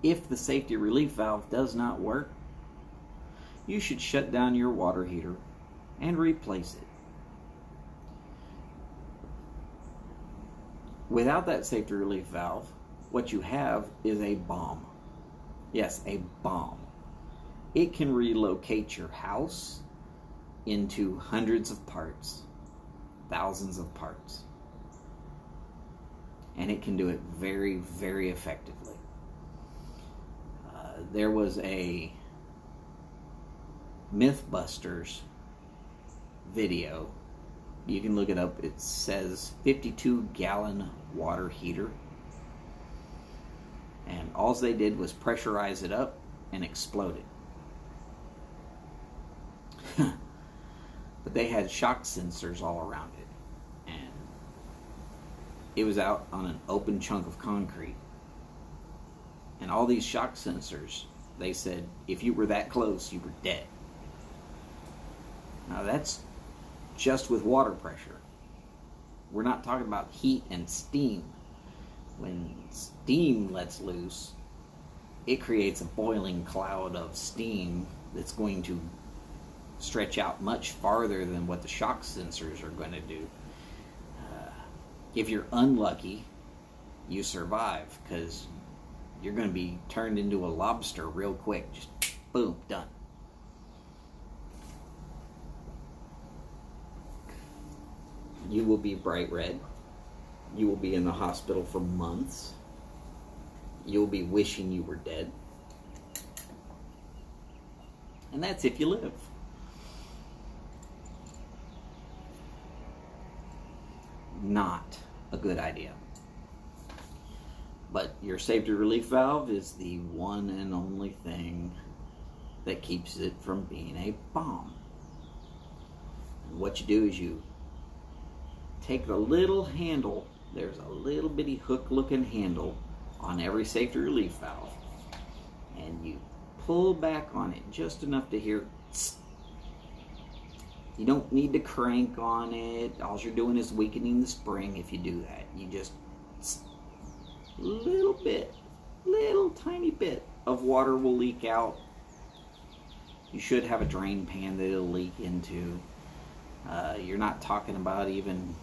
If the safety relief valve does not work, you should shut down your water heater and replace it. Without that safety relief valve, what you have is a bomb. Yes, a bomb. It can relocate your house into hundreds of parts, thousands of parts. And it can do it very, very effectively. There was a Mythbusters video. You can look it up. It says 52-gallon water heater. And all they did was pressurize it up and explode it. But they had shock sensors all around it. And it was out on an open chunk of concrete. And all these shock sensors, they said, if you were that close, you were dead. Now that's just with water pressure. We're not talking about heat and steam. When steam lets loose, it creates a boiling cloud of steam that's going to stretch out much farther than what the shock sensors are going to do. If you're unlucky, you survive, because you're going to be turned into a lobster real quick. Just boom, done. You will be bright red. You will be in the hospital for months. You will be wishing you were dead. And that's if you live. Not a good idea. But your safety relief valve is the one and only thing that keeps it from being a bomb. And what you do is you take the little handle. There's a little bitty hook looking handle on every safety relief valve, and you pull back on it just enough to hear tss. You don't need to crank on it. All you're doing is weakening the spring if you do that. You just tss. Little bit, little tiny bit of water will leak out. You should have a drain pan that it'll leak into. You're not talking about even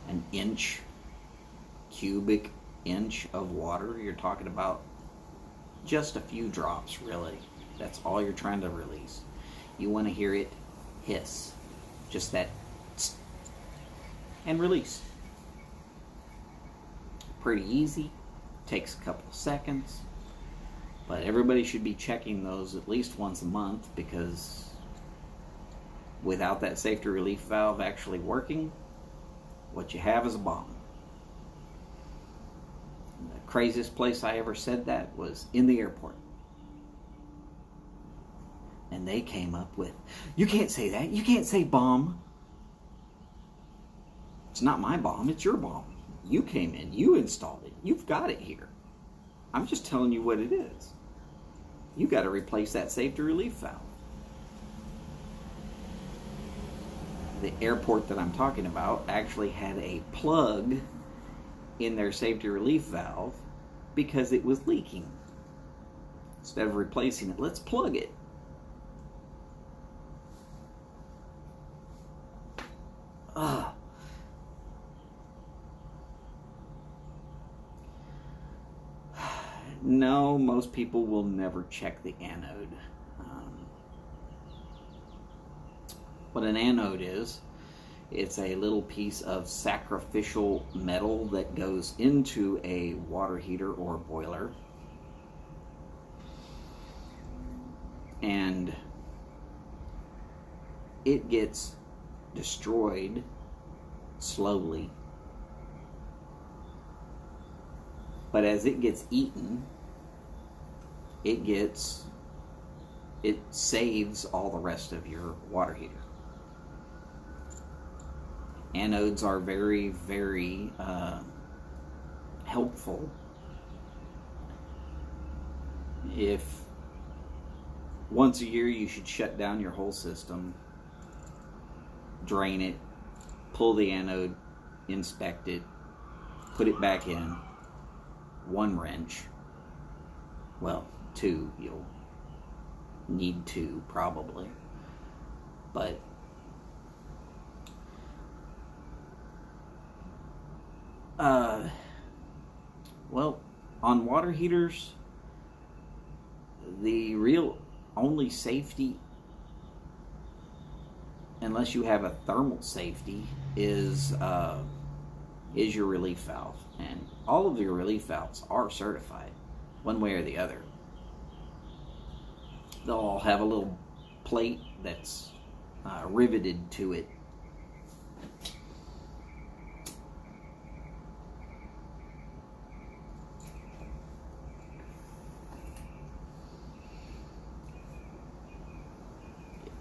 an inch, cubic inch of water. You're talking about just a few drops, really. That's all you're trying to release. You want to hear it hiss. Just that tss, and release. Pretty easy. Takes a couple of seconds. But everybody should be checking those at least once a month, because without that safety relief valve actually working, what you have is a bomb. And the craziest place I ever said that was in the airport. And they came up with, you can't say that. You can't say bomb. It's not my bomb. It's your bomb. You came in. You installed it. You've got it here. I'm just telling you what it is. You got to replace that safety relief valve. The airport that I'm talking about actually had a plug in their safety relief valve because it was leaking. Instead of replacing it, let's plug it. No, most people will never check the anode. What an anode is, it's a little piece of sacrificial metal that goes into a water heater or boiler. And it gets destroyed slowly. But as it gets eaten, it saves all the rest of your water heater. Anodes are very, very helpful. If once a year you should shut down your whole system, drain it, pull the anode, inspect it, put it back in. One wrench, well, two, you'll need two probably, but well, on water heaters, the real only safety, unless you have a thermal safety, is your relief valve. And all of your relief valves are certified, one way or the other. they'll all have a little plate that's riveted to it.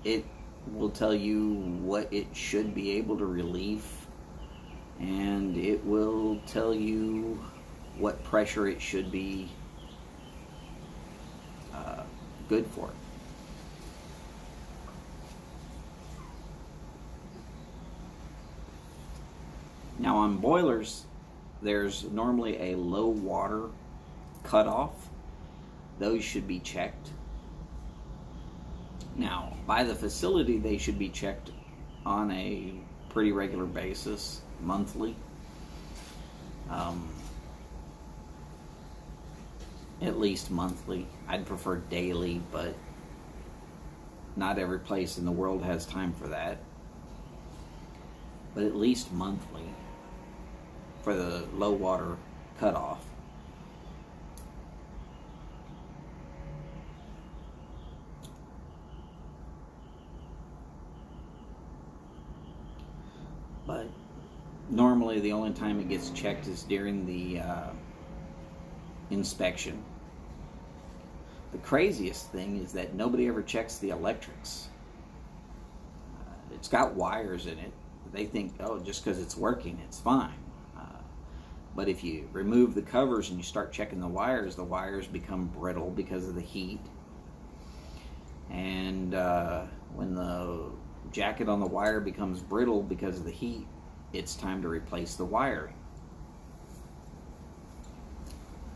It will tell you what it should be able to relieve, and it will tell you what pressure it should be good for. Now on boilers, there's normally a low water cutoff. Those should be checked. Now, by the facility, they should be checked on a pretty regular basis, monthly. At least monthly. I'd prefer daily, but not every place in the world has time for that. But at least monthly for the low water cutoff. But normally the only time it gets checked is during the inspection. The craziest thing is that nobody ever checks the electrics. It's got wires in it. They think, oh, just because it's working, it's fine. But if you remove the covers and you start checking the wires become brittle because of the heat. And when the jacket on the wire becomes brittle because of the heat, it's time to replace the wiring.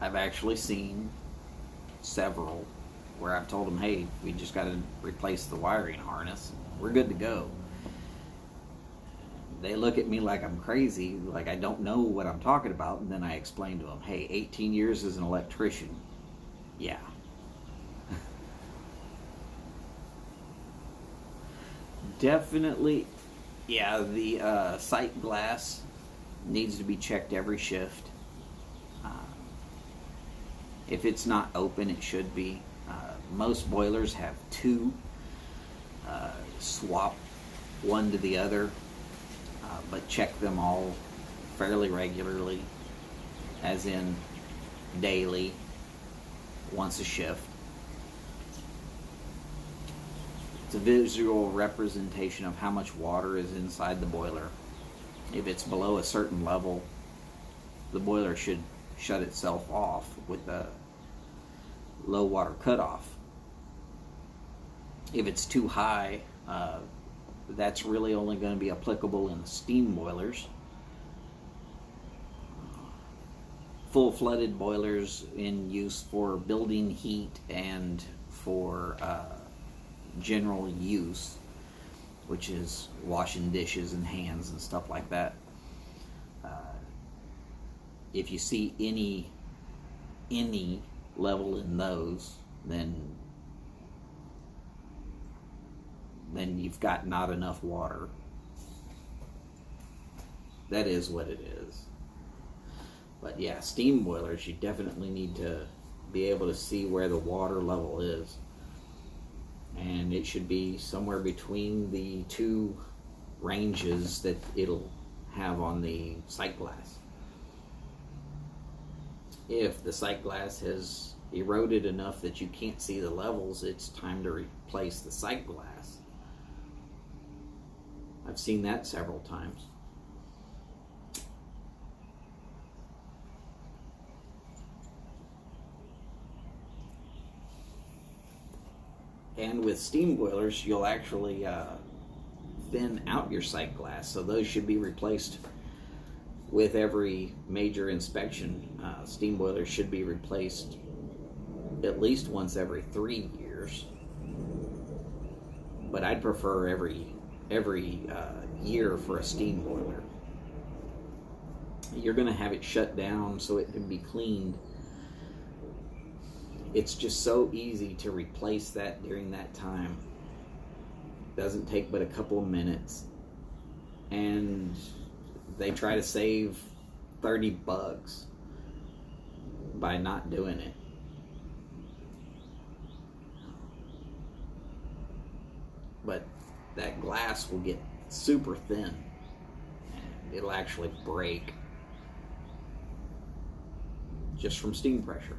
I've actually seen several where I've told them, hey, we just got to replace the wiring harness. We're good to go. They look at me like I'm crazy, like I don't know what I'm talking about, and then I explain to them, hey, 18 years as an electrician. Yeah. Definitely, yeah, the sight glass needs to be checked every shift. If it's not open, it should be. Most boilers have two. Swap one to the other, but check them all fairly regularly, as in daily, once a shift. It's a visual representation of how much water is inside the boiler. If it's below a certain level, the boiler should shut itself off with a low water cutoff. If it's too high, that's really only going to be applicable in steam boilers. Full flooded boilers in use for building heat and for general use, which is washing dishes and hands and stuff like that. If you see any level in those, then you've got not enough water. That is what it is. But yeah, steam boilers, you definitely need to be able to see where the water level is. And it should be somewhere between the two ranges that it'll have on the sight glass. If the sight glass has eroded enough that you can't see the levels, it's time to replace the sight glass. I've seen that several times. And with steam boilers, you'll actually thin out your sight glass, so those should be replaced with every major inspection. Steam boilers should be replaced at least once every 3 years, but I'd prefer every year for a steam boiler. You're going to have it shut down so it can be cleaned. It's just so easy to replace that during that time. Doesn't take but a couple of minutes, and they try to save $30 by not doing it. but that glass will get super thin and it'll actually break just from steam pressure.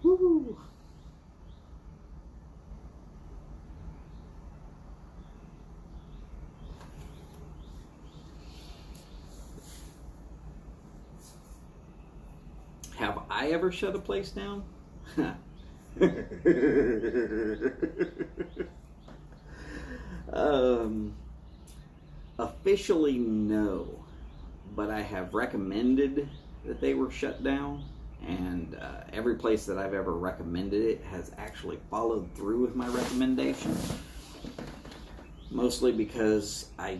Woo! Have I ever shut a place down? Officially, no. But I have recommended that they were shut down, and every place that I've ever recommended it has actually followed through with my recommendation. Mostly because I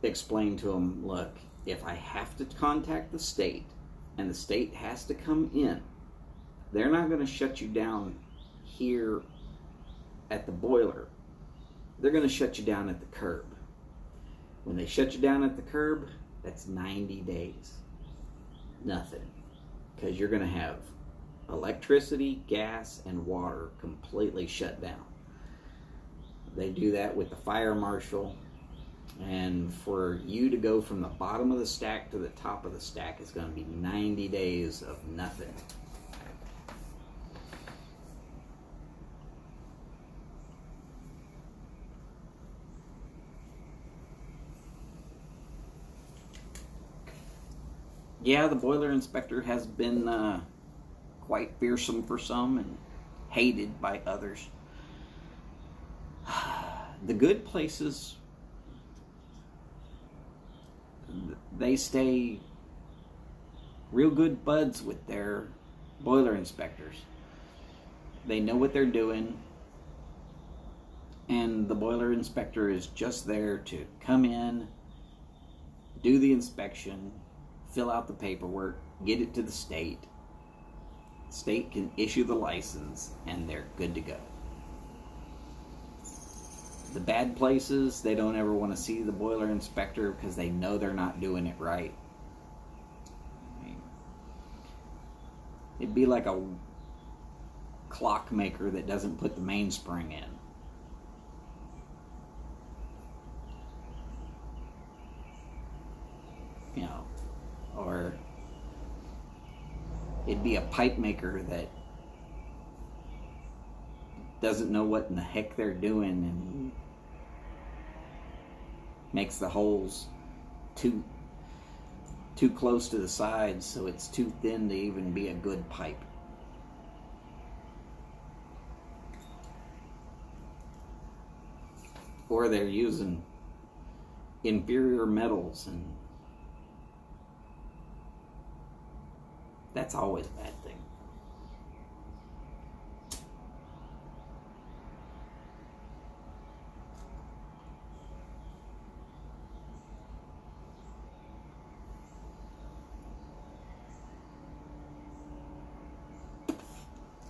explained to them, look, if I have to contact the state, and the state has to come in, they're not going to shut you down here at the boiler. They're going to shut you down at the curb. When they shut you down at the curb, that's 90 days. Nothing. Because you're going to have electricity, gas, and water completely shut down. They do that with the fire marshal. And for you to go from the bottom of the stack to the top of the stack is going to be 90 days of nothing. Yeah, the boiler inspector has been quite fearsome for some and hated by others. The good places, they stay real good buds with their boiler inspectors. They know what they're doing, and the boiler inspector is just there to come in, do the inspection, fill out the paperwork, get it to the state. The state can issue the license, and they're good to go. The bad places, they don't ever want to see the boiler inspector because they know they're not doing it right. I mean, it'd be like a clockmaker that doesn't put the mainspring in. You know, or it'd be a pipe maker that doesn't know what in the heck they're doing and makes the holes too close to the sides, so it's too thin to even be a good pipe. Or they're using inferior metals, and that's always a bad thing.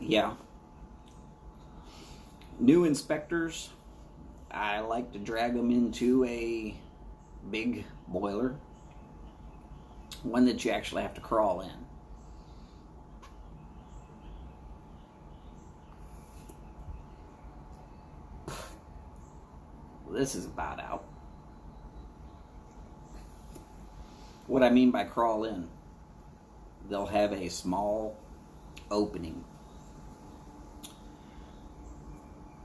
Yeah. New inspectors, I like to drag them into a big boiler, one that you actually have to crawl in. This is about out. What I mean by crawl in, they'll have a small opening,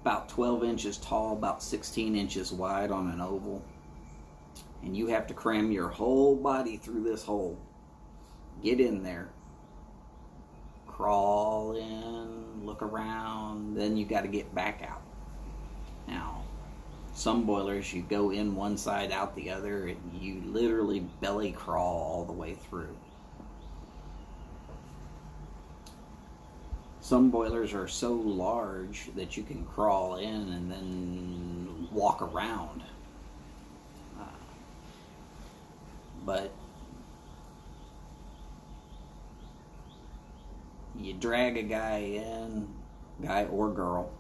about 12 inches tall, about 16 inches wide on an oval, and you have to cram your whole body through this hole. Get in there, crawl in, look around, then you got to get back out. Now, some boilers, you go in one side, out the other, and you literally belly crawl all the way through. Some boilers are so large that you can crawl in and then walk around. But drag a guy in, guy or girl.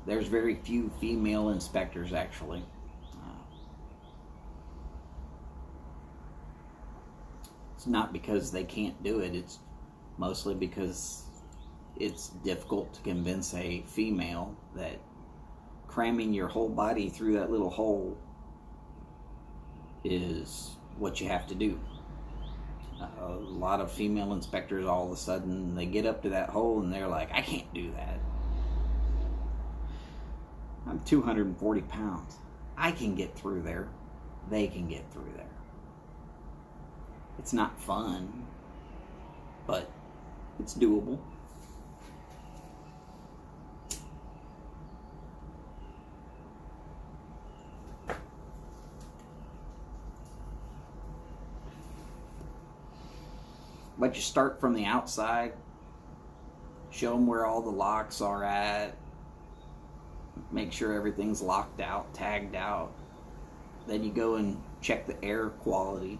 There's very few female inspectors, actually. It's not because they can't do it. It's mostly because it's difficult to convince a female that cramming your whole body through that little hole is what you have to do. A lot of female inspectors, all of a sudden, they get up to that hole and they're like, I can't do that. I'm 240 pounds. I can get through there. They can get through there. It's not fun, but it's doable. But you start from the outside, show them where all the locks are at, make sure everything's locked out, tagged out. Then you go and check the air quality.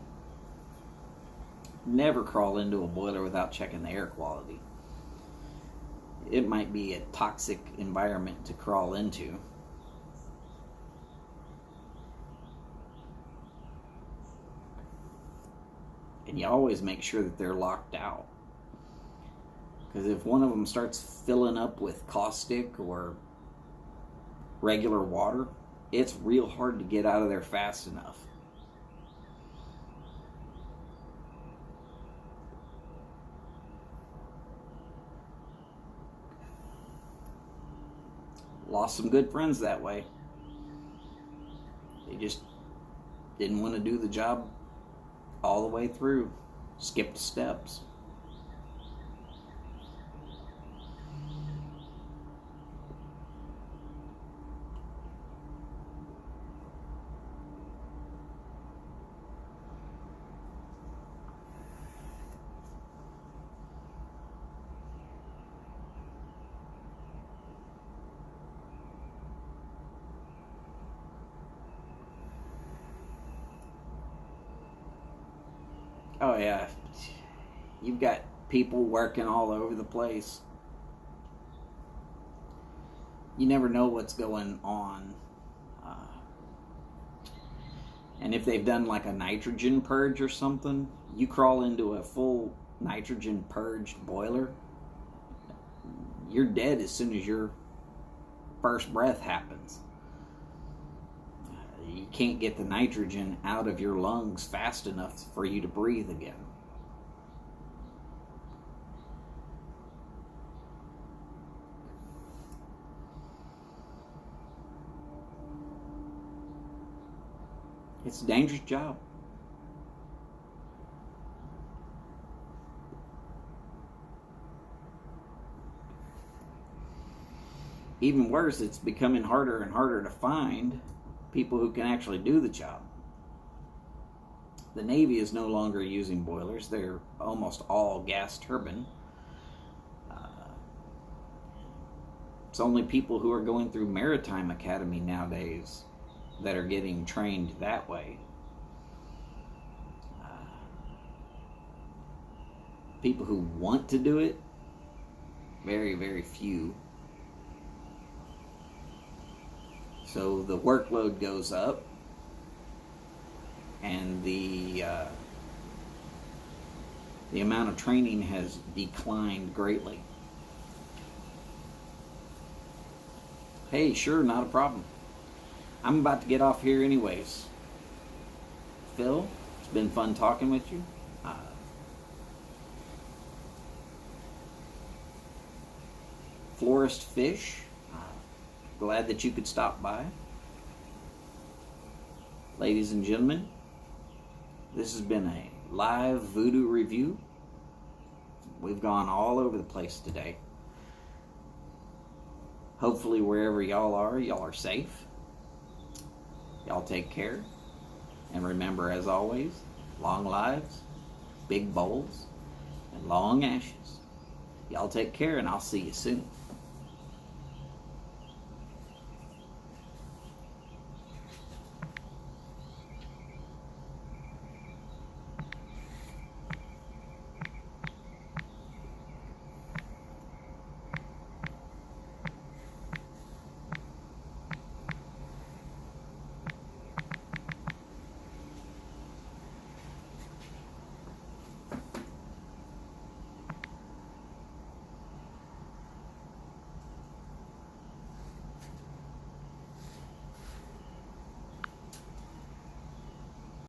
Never crawl into a boiler without checking the air quality. It might be a toxic environment to crawl into. And you always make sure that they're locked out. Because if one of them starts filling up with caustic or regular water, it's real hard to get out of there fast enough. Lost some good friends that way. They just didn't want to do the job all the way through. Skipped steps. Oh yeah, you've got people working all over the place. You never know what's going on. And if they've done like a nitrogen purge or something, you crawl into a full nitrogen purged boiler, you're dead as soon as your first breath happens. You can't get the nitrogen out of your lungs fast enough for you to breathe again. It's a dangerous job. Even worse, it's becoming harder and harder to find people who can actually do the job. The Navy is no longer using boilers. They're almost all gas turbine. It's only people who are going through Maritime Academy nowadays that are getting trained that way. People who want to do it, very, very few. So the workload goes up, and the amount of training has declined greatly. Hey, sure, not a problem. I'm about to get off here anyways. Phil, it's been fun talking with you. Florist Fish, glad that you could stop by. Ladies and gentlemen, this has been a live Voodoo review. We've gone all over the place today. Hopefully wherever y'all are safe. Y'all take care. And remember, as always, long lives, big bowls, and long ashes. Y'all take care, and I'll see you soon.